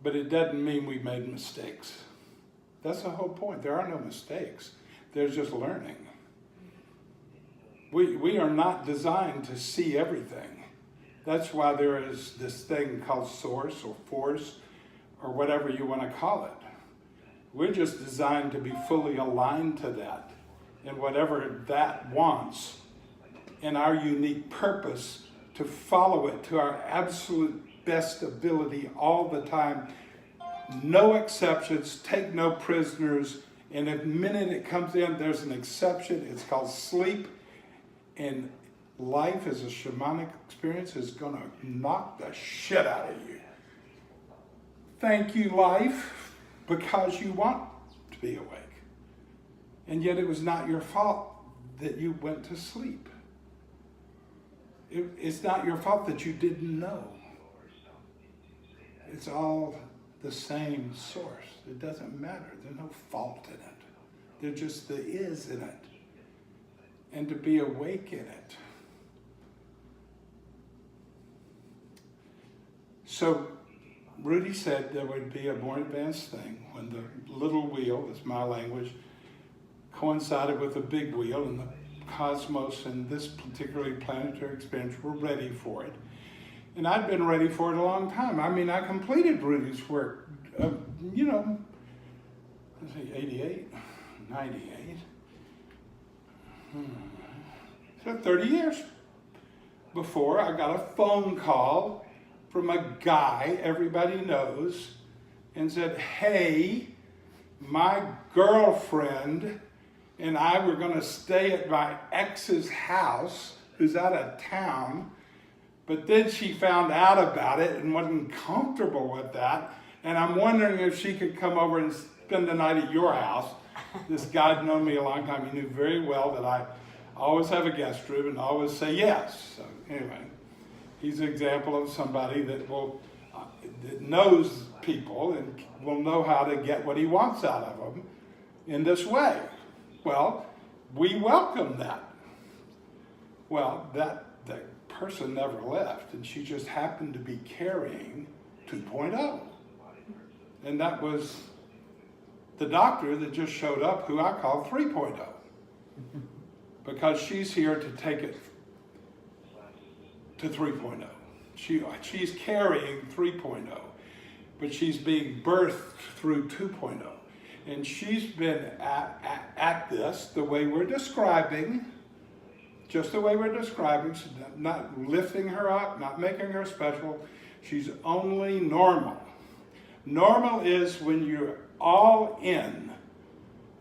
but it doesn't mean we made mistakes. That's the whole point. There are no mistakes. There's just learning. We are not designed to see everything. That's why there is this thing called source or force or whatever you want to call it. We're just designed to be fully aligned to that and whatever that wants, and our unique purpose to follow it to our absolute best ability all the time. No exceptions, take no prisoners, and the minute it comes in, there's an exception. It's called sleep, and life as a shamanic experience is going to knock the shit out of you. Thank you, life, because you want to be awake. And yet it was not your fault that you went to sleep. It's not your fault that you didn't know. It's all the same source. It doesn't matter. There's no fault in it. There just the is in it. And to be awake in it. So Rudy said there would be a more advanced thing when the little wheel, that's my language, coincided with the big wheel, and the cosmos and this particularly planetary experience were ready for it. And I'd been ready for it a long time. I mean, I completed Rudy's work, let's say 88, 98. So 30 years before I got a phone call from a guy everybody knows and said, hey, my girlfriend and I were going to stay at my ex's house, who's out of town, but then she found out about it and wasn't comfortable with that, and I'm wondering if she could come over and spend the night at your house. This guy'd known me a long time. He knew very well that I always have a guest room and always say yes. So anyway, he's an example of somebody that that knows people and will know how to get what he wants out of them in this way. Well, we welcome that. Well, that person never left, and she just happened to be carrying 2.0. And that was the doctor that just showed up, who I call 3.0. Because she's here to take it to 3.0. She's carrying 3.0, but she's being birthed through 2.0. And she's been at this the way we're describing, just the way we're describing. She's not lifting her up, not making her special. She's only normal. Normal is when you're all in,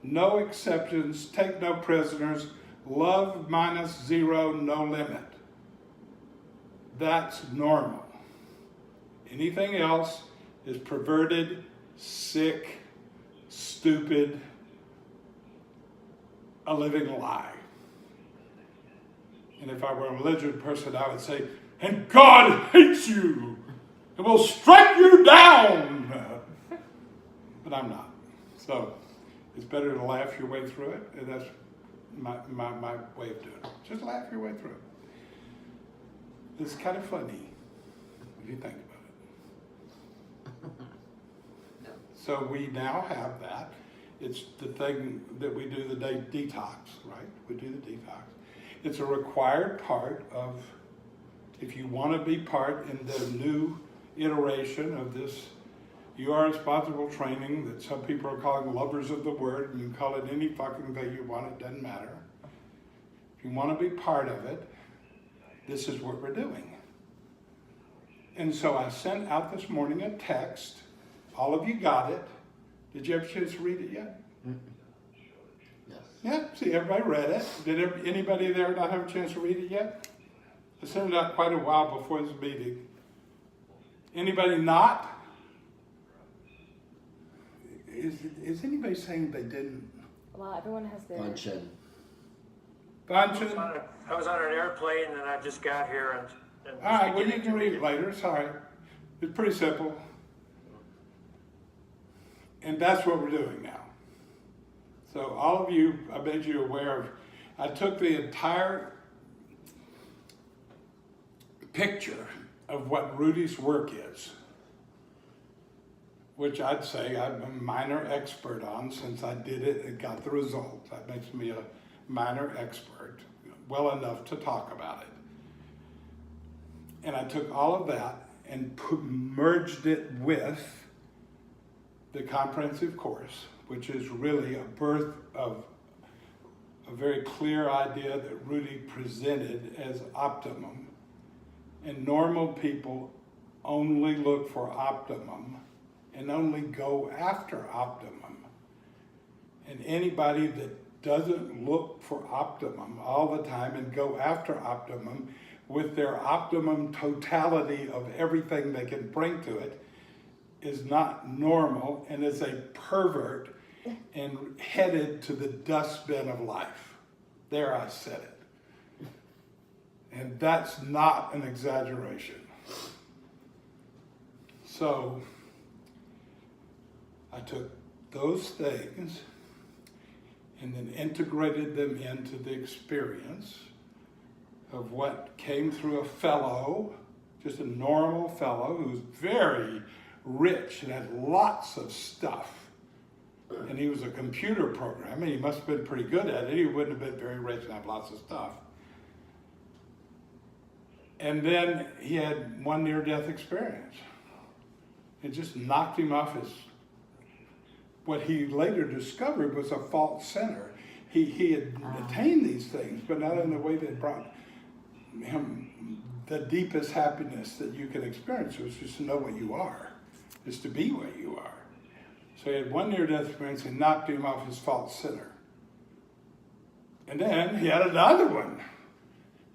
no exceptions, take no prisoners, love minus zero, no limit. That's normal. Anything else is perverted, sick, stupid, a living lie. And if I were a religious person, I would say, and God hates you and will strike you down. But I'm not. So it's better to laugh your way through it. And that's my way of doing it. Just laugh your way through it. It's kind of funny if you think about it. So we now have that. It's the thing that we do the day detox, right? We do the detox. It's a required part of, if you want to be part in the new iteration of this, you are responsible training that some people are calling lovers of the word, and you can call it any fucking thing you want, it doesn't matter. If you want to be part of it, this is what we're doing. And so I sent out this morning a text. All of you got it. Did you have a chance to read it yet? Yes. Yeah, see, everybody read it. Did anybody there not have a chance to read it yet? I sent it out quite a while before this meeting. Anybody not? Is anybody saying they didn't? Well, everyone has their. Function. Bunchen? I was on an airplane and I just got here and All right, well, you can read it later. Sorry. It's pretty simple. And that's what we're doing now. So all of you, I made you aware of, I took the entire picture of what Rudy's work is, which I'd say I'm a minor expert on since I did it and got the results. That makes me a minor expert, well enough to talk about it. And I took all of that and merged it with the comprehensive course, which is really a birth of a very clear idea that Rudy presented as optimum. And normal people only look for optimum and only go after optimum. And anybody that doesn't look for optimum all the time and go after optimum with their optimum totality of everything they can bring to it is not normal and is a pervert and headed to the dustbin of life. There, I said it. And that's not an exaggeration. So I took those things and then integrated them into the experience of what came through a fellow, just a normal fellow who's very rich and had lots of stuff. And he was a computer programmer. He must have been pretty good at it. He wouldn't have been very rich and have lots of stuff. And then he had one near-death experience. It just knocked him off his, what he later discovered was a false center. He had attained these things, but not in the way that brought him the deepest happiness that you can experience, which is to know what you are, is to be what you are. So he had one near-death experience and knocked him off his false center. And then he had another one.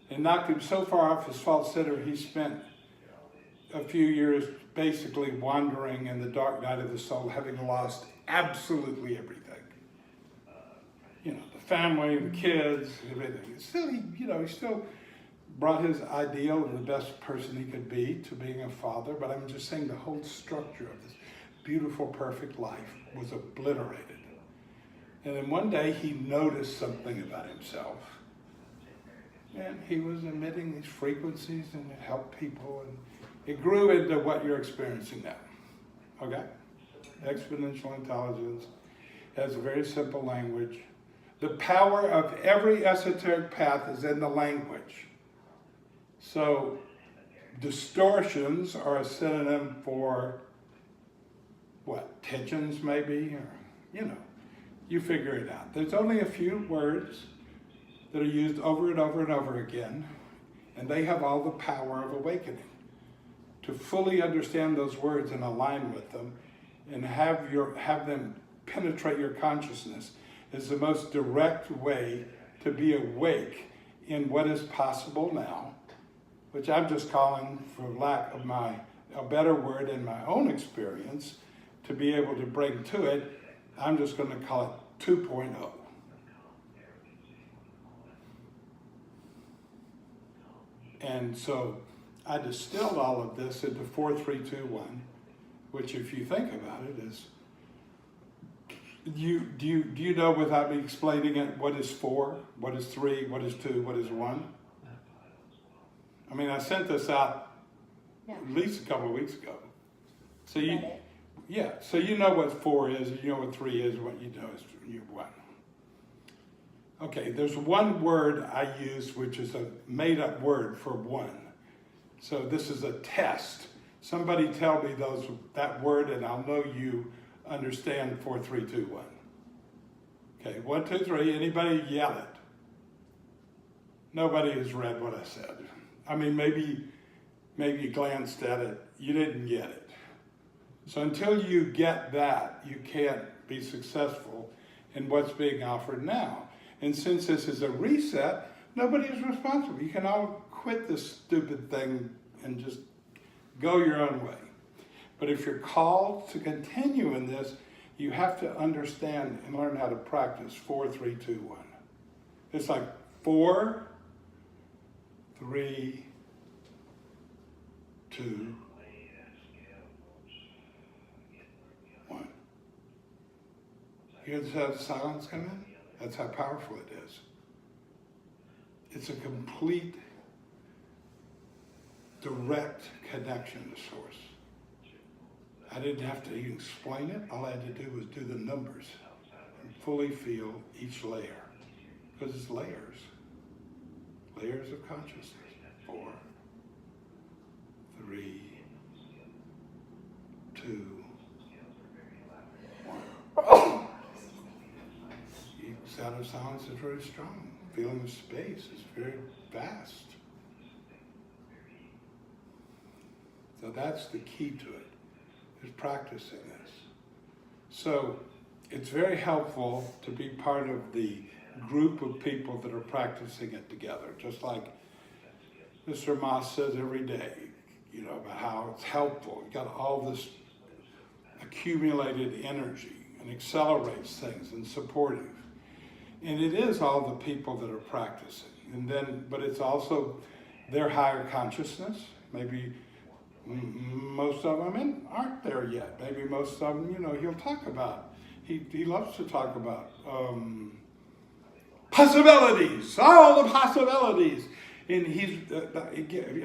It knocked him so far off his false center, he spent a few years basically wandering in the dark night of the soul, having lost absolutely everything. You know, the family, the kids, everything. Still, he still brought his ideal of the best person he could be to being a father, but I'm just saying the whole structure of this beautiful, perfect life was obliterated. And then one day he noticed something about himself. And he was emitting these frequencies and it helped people. And it grew into what you're experiencing now. Okay? Exponential intelligence has a very simple language. The power of every esoteric path is in the language. So distortions are a synonym for what? Tensions maybe, or you figure it out. There's only a few words that are used over and over and over again, and they have all the power of awakening. To fully understand those words and align with them and have them penetrate your consciousness is the most direct way to be awake in what is possible now, which I'm just calling, for lack of a better word in my own experience, to be able to bring to it, I'm just going to call it 2.0. And so I distilled all of this into 4, 3, 2, 1, which, if you think about it, is, do you know, without me explaining it, what is 4, what is 3, what is 2, what is 1? I mean, I sent this out at least a couple of weeks ago. So so you know what 4 is, and you know what 3 is, and what you know is 1. Okay, there's one word I use, which is a made-up word for 1. So this is a test. Somebody tell me that word, and I'll know you understand 4, 3, 2, 1. Okay, 1, 2, 3. Anybody yell it? Nobody has read what I said. I mean, maybe you glanced at it. You didn't get it. So until you get that, you can't be successful in what's being offered now. And since this is a reset, nobody is responsible. You can all quit this stupid thing and just go your own way. But if you're called to continue in this, you have to understand and learn how to practice 4, 3, 2, 1. It's like 4, 3, 2, 1. You hear the silence come in? That's how powerful it is. It's a complete, direct connection to Source. I didn't have to even explain it. All I had to do was do the numbers and fully feel each layer. Because it's layers. Layers of consciousness. 4, 3, 2, 1. The sound of silence is very strong. Feeling of space is very vast. So that's the key to it, is practicing this. So it's very helpful to be part of the group of people that are practicing it together, just like Mr. Moss says every day, about how it's helpful. You got all this accumulated energy and accelerates things and supportive. And it is all the people that are practicing. But it's also their higher consciousness. Maybe most of them aren't there yet. Maybe most of them, he'll talk about. He loves to talk about possibilities, all the possibilities. And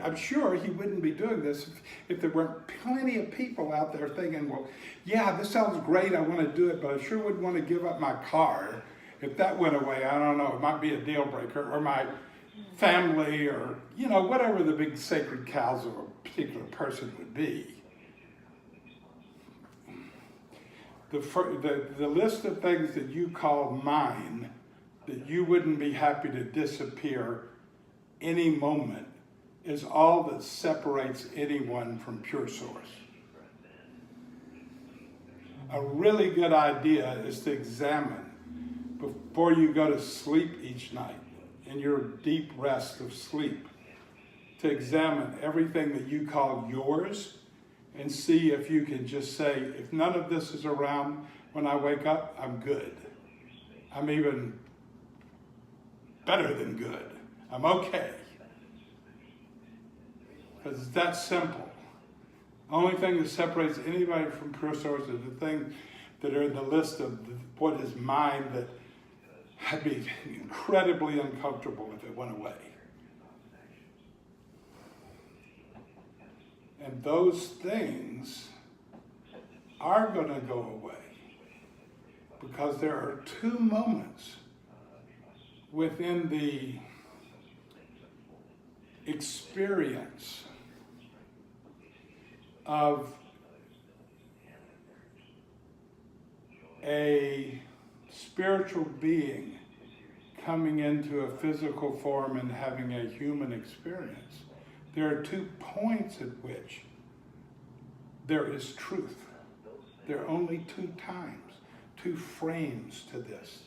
I'm sure he wouldn't be doing this if there weren't plenty of people out there thinking, well, yeah, this sounds great, I want to do it, but I sure wouldn't want to give up my car. If that went away, I don't know, it might be a deal breaker, or my family, or, whatever the big sacred cows of a particular person would be. The list of things that you call mine, that you wouldn't be happy to disappear any moment, is all that separates anyone from pure Source. A really good idea is to examine, before you go to sleep each night, in your deep rest of sleep, to examine everything that you call yours and see if you can just say, if none of this is around when I wake up, I'm good. I'm even better than good. I'm okay. Because it's that simple. Only thing that separates anybody from pure Source is the things that are in the list of what is mine that I'd be incredibly uncomfortable if it went away. And those things are going to go away because there are 2 moments within the experience of a spiritual being coming into a physical form and having a human experience, there are 2 points at which there is truth. There are only 2 times, 2 frames to this.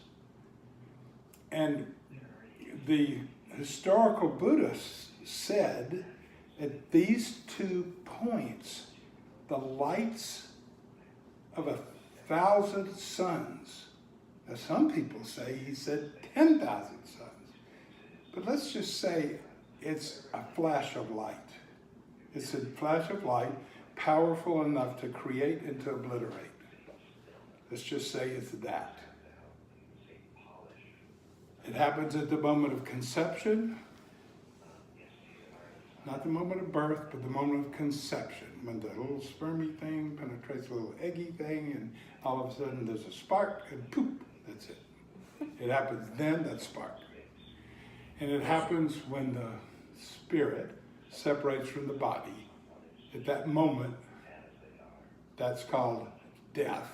And the historical Buddhists said at these 2 points, the lights of 1,000 suns. Now, some people say he said 10,000 suns. But let's just say it's a flash of light. It's a flash of light powerful enough to create and to obliterate. Let's just say it's that. It happens at the moment of conception, not the moment of birth, but the moment of conception, when the little spermy thing penetrates the little eggy thing, and all of a sudden there's a spark, and poop, that's it. It happens then, that spark. And it happens when the spirit separates from the body. At that moment, that's called death.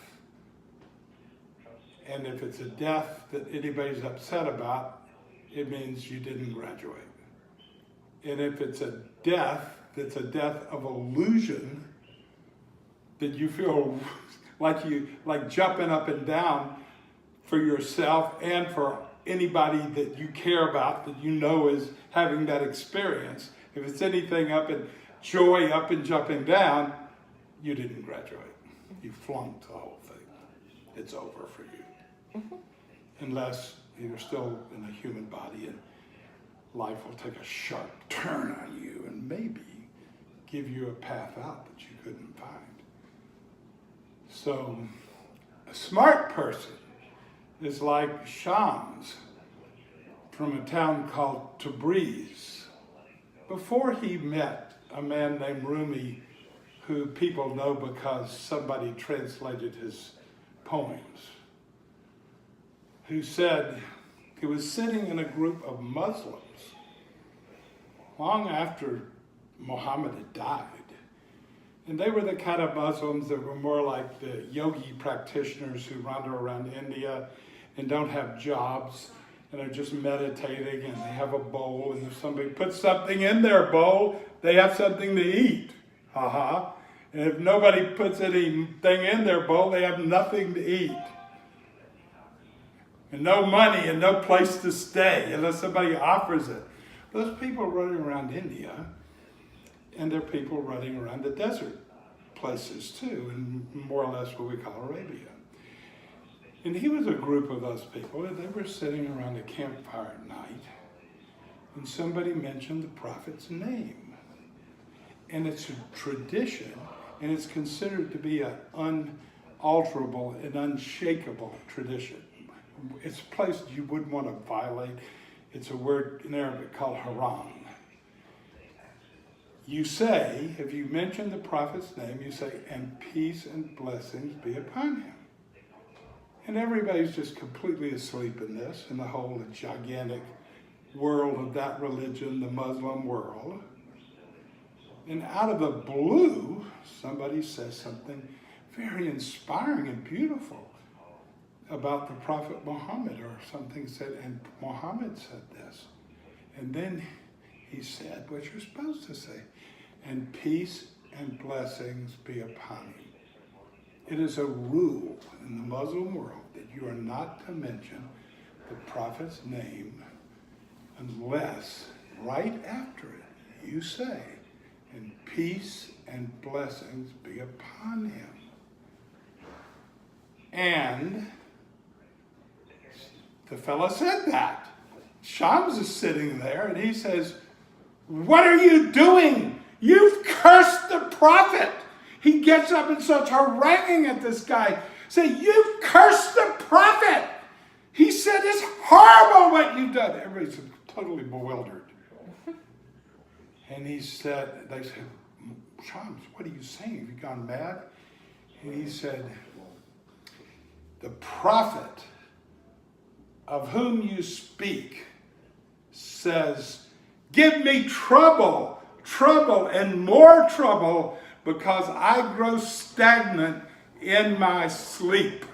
And if it's a death that anybody's upset about, it means you didn't graduate. And if it's a death that's a death of illusion, that you feel like jumping up and down for yourself and for anybody that you care about, that you know is having that experience. If it's anything up in joy, up and jumping down, you didn't graduate. You flunked the whole thing. It's over for you. Unless you're still in a human body and life will take a sharp turn on you and maybe give you a path out that you couldn't find. So a smart person is like Shams from a town called Tabriz. Before he met a man named Rumi, who people know because somebody translated his poems, who said he was sitting in a group of Muslims long after Muhammad had died. And they were the kind of Muslims that were more like the yogi practitioners who wander around India and don't have jobs and are just meditating, and they have a bowl, and if somebody puts something in their bowl, they have something to eat. And if nobody puts anything in their bowl, they have nothing to eat. And no money and no place to stay unless somebody offers it. Those people running around India, and there are people running around the desert places too, and more or less what we call Arabia. And he was a group of those people, and they were sitting around a campfire at night, and somebody mentioned the prophet's name. And it's a tradition, and it's considered to be an unalterable and unshakable tradition. It's a place you wouldn't want to violate. It's a word in Arabic called haram. You say, if you mention the prophet's name, you say, and peace and blessings be upon him. And everybody's just completely asleep in this, in the whole gigantic world of that religion, the Muslim world. And out of the blue, somebody says something very inspiring and beautiful about the Prophet Muhammad, or something said, and Muhammad said this. And then he said what you're supposed to say, and peace and blessings be upon him. It is a rule in the Muslim world that you are not to mention the Prophet's name unless right after it you say, and peace and blessings be upon him. And the fellow said that. Shams is sitting there and he says, what are you doing? You've cursed the prophet. He gets up and starts haranguing at this guy. Say, you've cursed the prophet. He said, it's horrible what you've done. Everybody's totally bewildered. And he said, they said, Shams, what are you saying? Have you gone mad? And he said, the prophet of whom you speak says, give me trouble, and more trouble, because I grow stagnant in my sleep.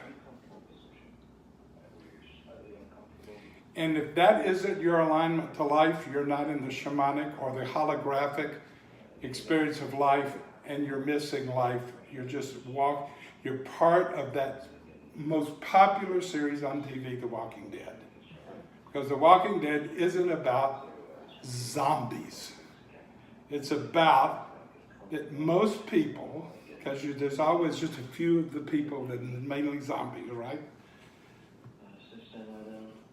And if that isn't your alignment to life, you're not in the shamanic or the holographic experience of life, and you're missing life. You're part of that most popular series on TV, The Walking Dead. Because The Walking Dead isn't about zombies. It's about that most people, because there's always just a few of the people that are mainly zombies, right?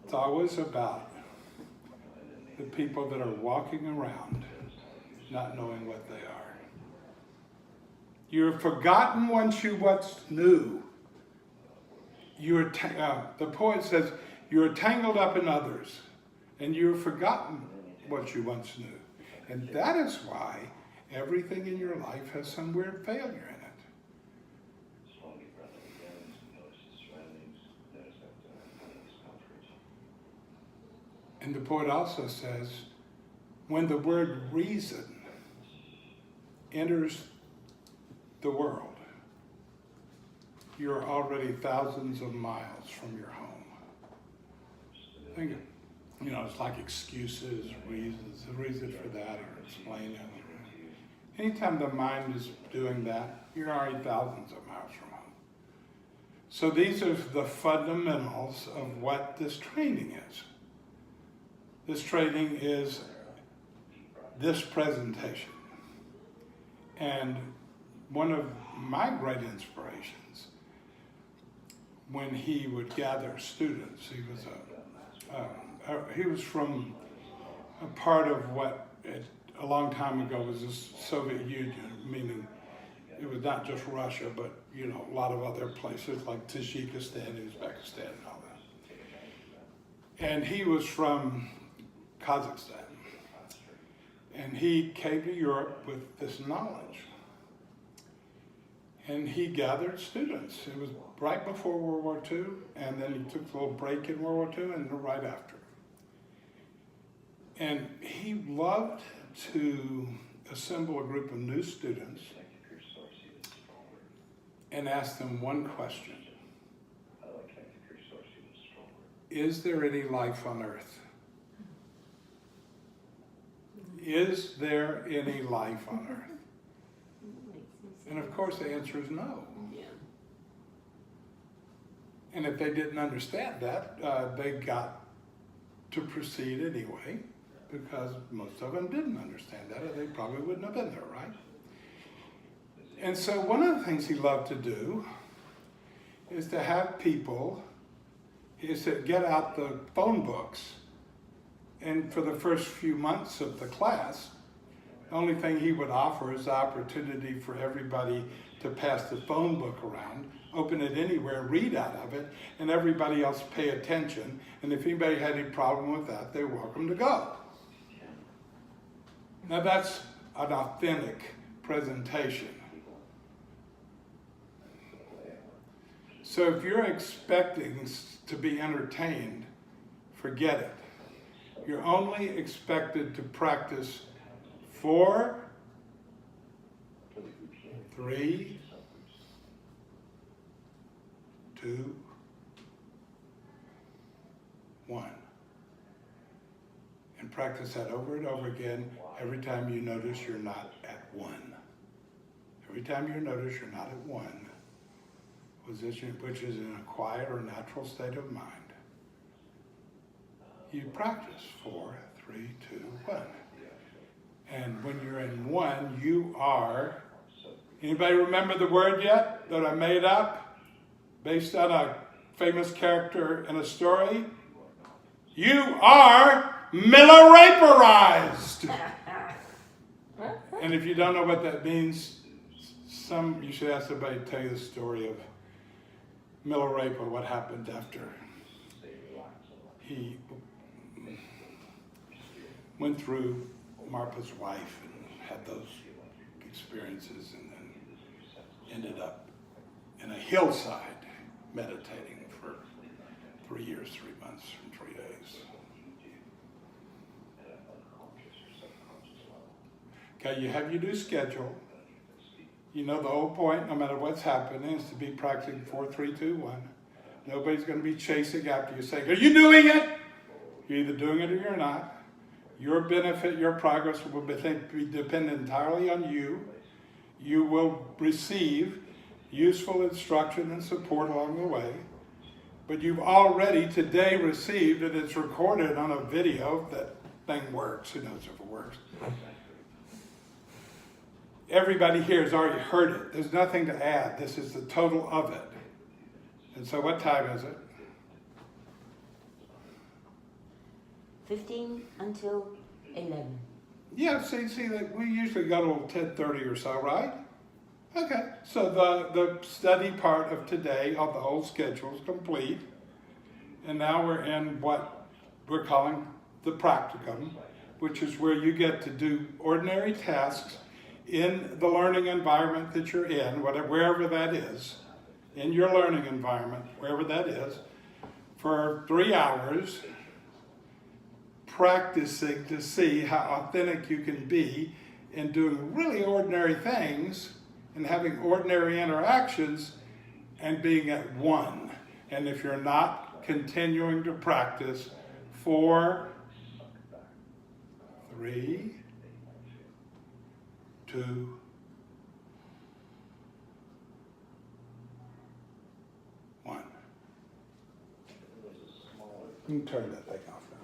It's always about the people that are walking around not knowing what they are. You're forgotten once you what's new. The poet says, you're tangled up in others, and you're forgotten what you once knew. And that is why everything in your life has some weird failure in it. And the poet also says, when the word reason enters the world, you're already thousands of miles from your home. Think of, it's like excuses, reasons, a reason for that, or explaining. Anytime the mind is doing that, you're already thousands of miles from home. So these are the fundamentals of what this training is. This training is this presentation. And one of my great inspirations, when he would gather students, he was from a part of what a long time ago was the Soviet Union, meaning it was not just Russia, but a lot of other places like Tajikistan, Uzbekistan, and all that. And he was from Kazakhstan. And he came to Europe with this knowledge. And he gathered students. It was right before World War II, and then he took a little break in World War II, and right after. And he loved to assemble a group of new students and ask them one question. Is there any life on earth? Is there any life on earth? And of course the answer is no. Yeah. And if they didn't understand that, they got to proceed anyway, because most of them didn't understand that, or they probably wouldn't have been there, right? And so one of the things he loved to do is to have people, is to get out the phone books, and for the first few months of the class, the only thing he would offer is the opportunity for everybody to pass the phone book around, open it anywhere, read out of it, and everybody else pay attention. And if anybody had any problem with that, they're welcome to go. Now that's an authentic presentation. So if you're expecting to be entertained, forget it. You're only expected to practice 4, 3, 2, 1. And practice that over and over again every time you notice you're not at 1. Every time you notice you're not at 1 position, which is in a quiet or natural state of mind, you practice 4, 3, 2, 1. And when you're in 1, you are, anybody remember the word yet that I made up based on a famous character in a story? You are Miller-Raperized. And if you don't know what that means, you should ask somebody to tell you the story of Miller-Raper, what happened after he went through Marpa's wife and had those experiences, and then ended up in a hillside meditating for 3 years, 3 months, and 3 days. Okay, you have your new schedule. You know the whole point, no matter what's happening, is to be practicing 4, 3, 2, 1. Nobody's going to be chasing after you saying, "Are you doing it?" You're either doing it or you're not. Your benefit, your progress will be dependent entirely on you. You will receive useful instruction and support along the way. But you've already today received, and it's recorded on a video, if that thing works. Who knows if it works? Everybody here has already heard it. There's nothing to add. This is the total of it. And so what time is it? 15 until 11. Yeah, see, that we usually go till 10:30 or so, right? Okay, so the study part of today of the whole schedule is complete. And now we're in what we're calling the practicum, which is where you get to do ordinary tasks in the learning environment that you're in, wherever that is, in your learning environment, wherever that is, for 3 hours, practicing to see how authentic you can be in doing really ordinary things and having ordinary interactions and being at one. And if you're not continuing to practice, 4, 3, 2, 1. You can turn that thing off now.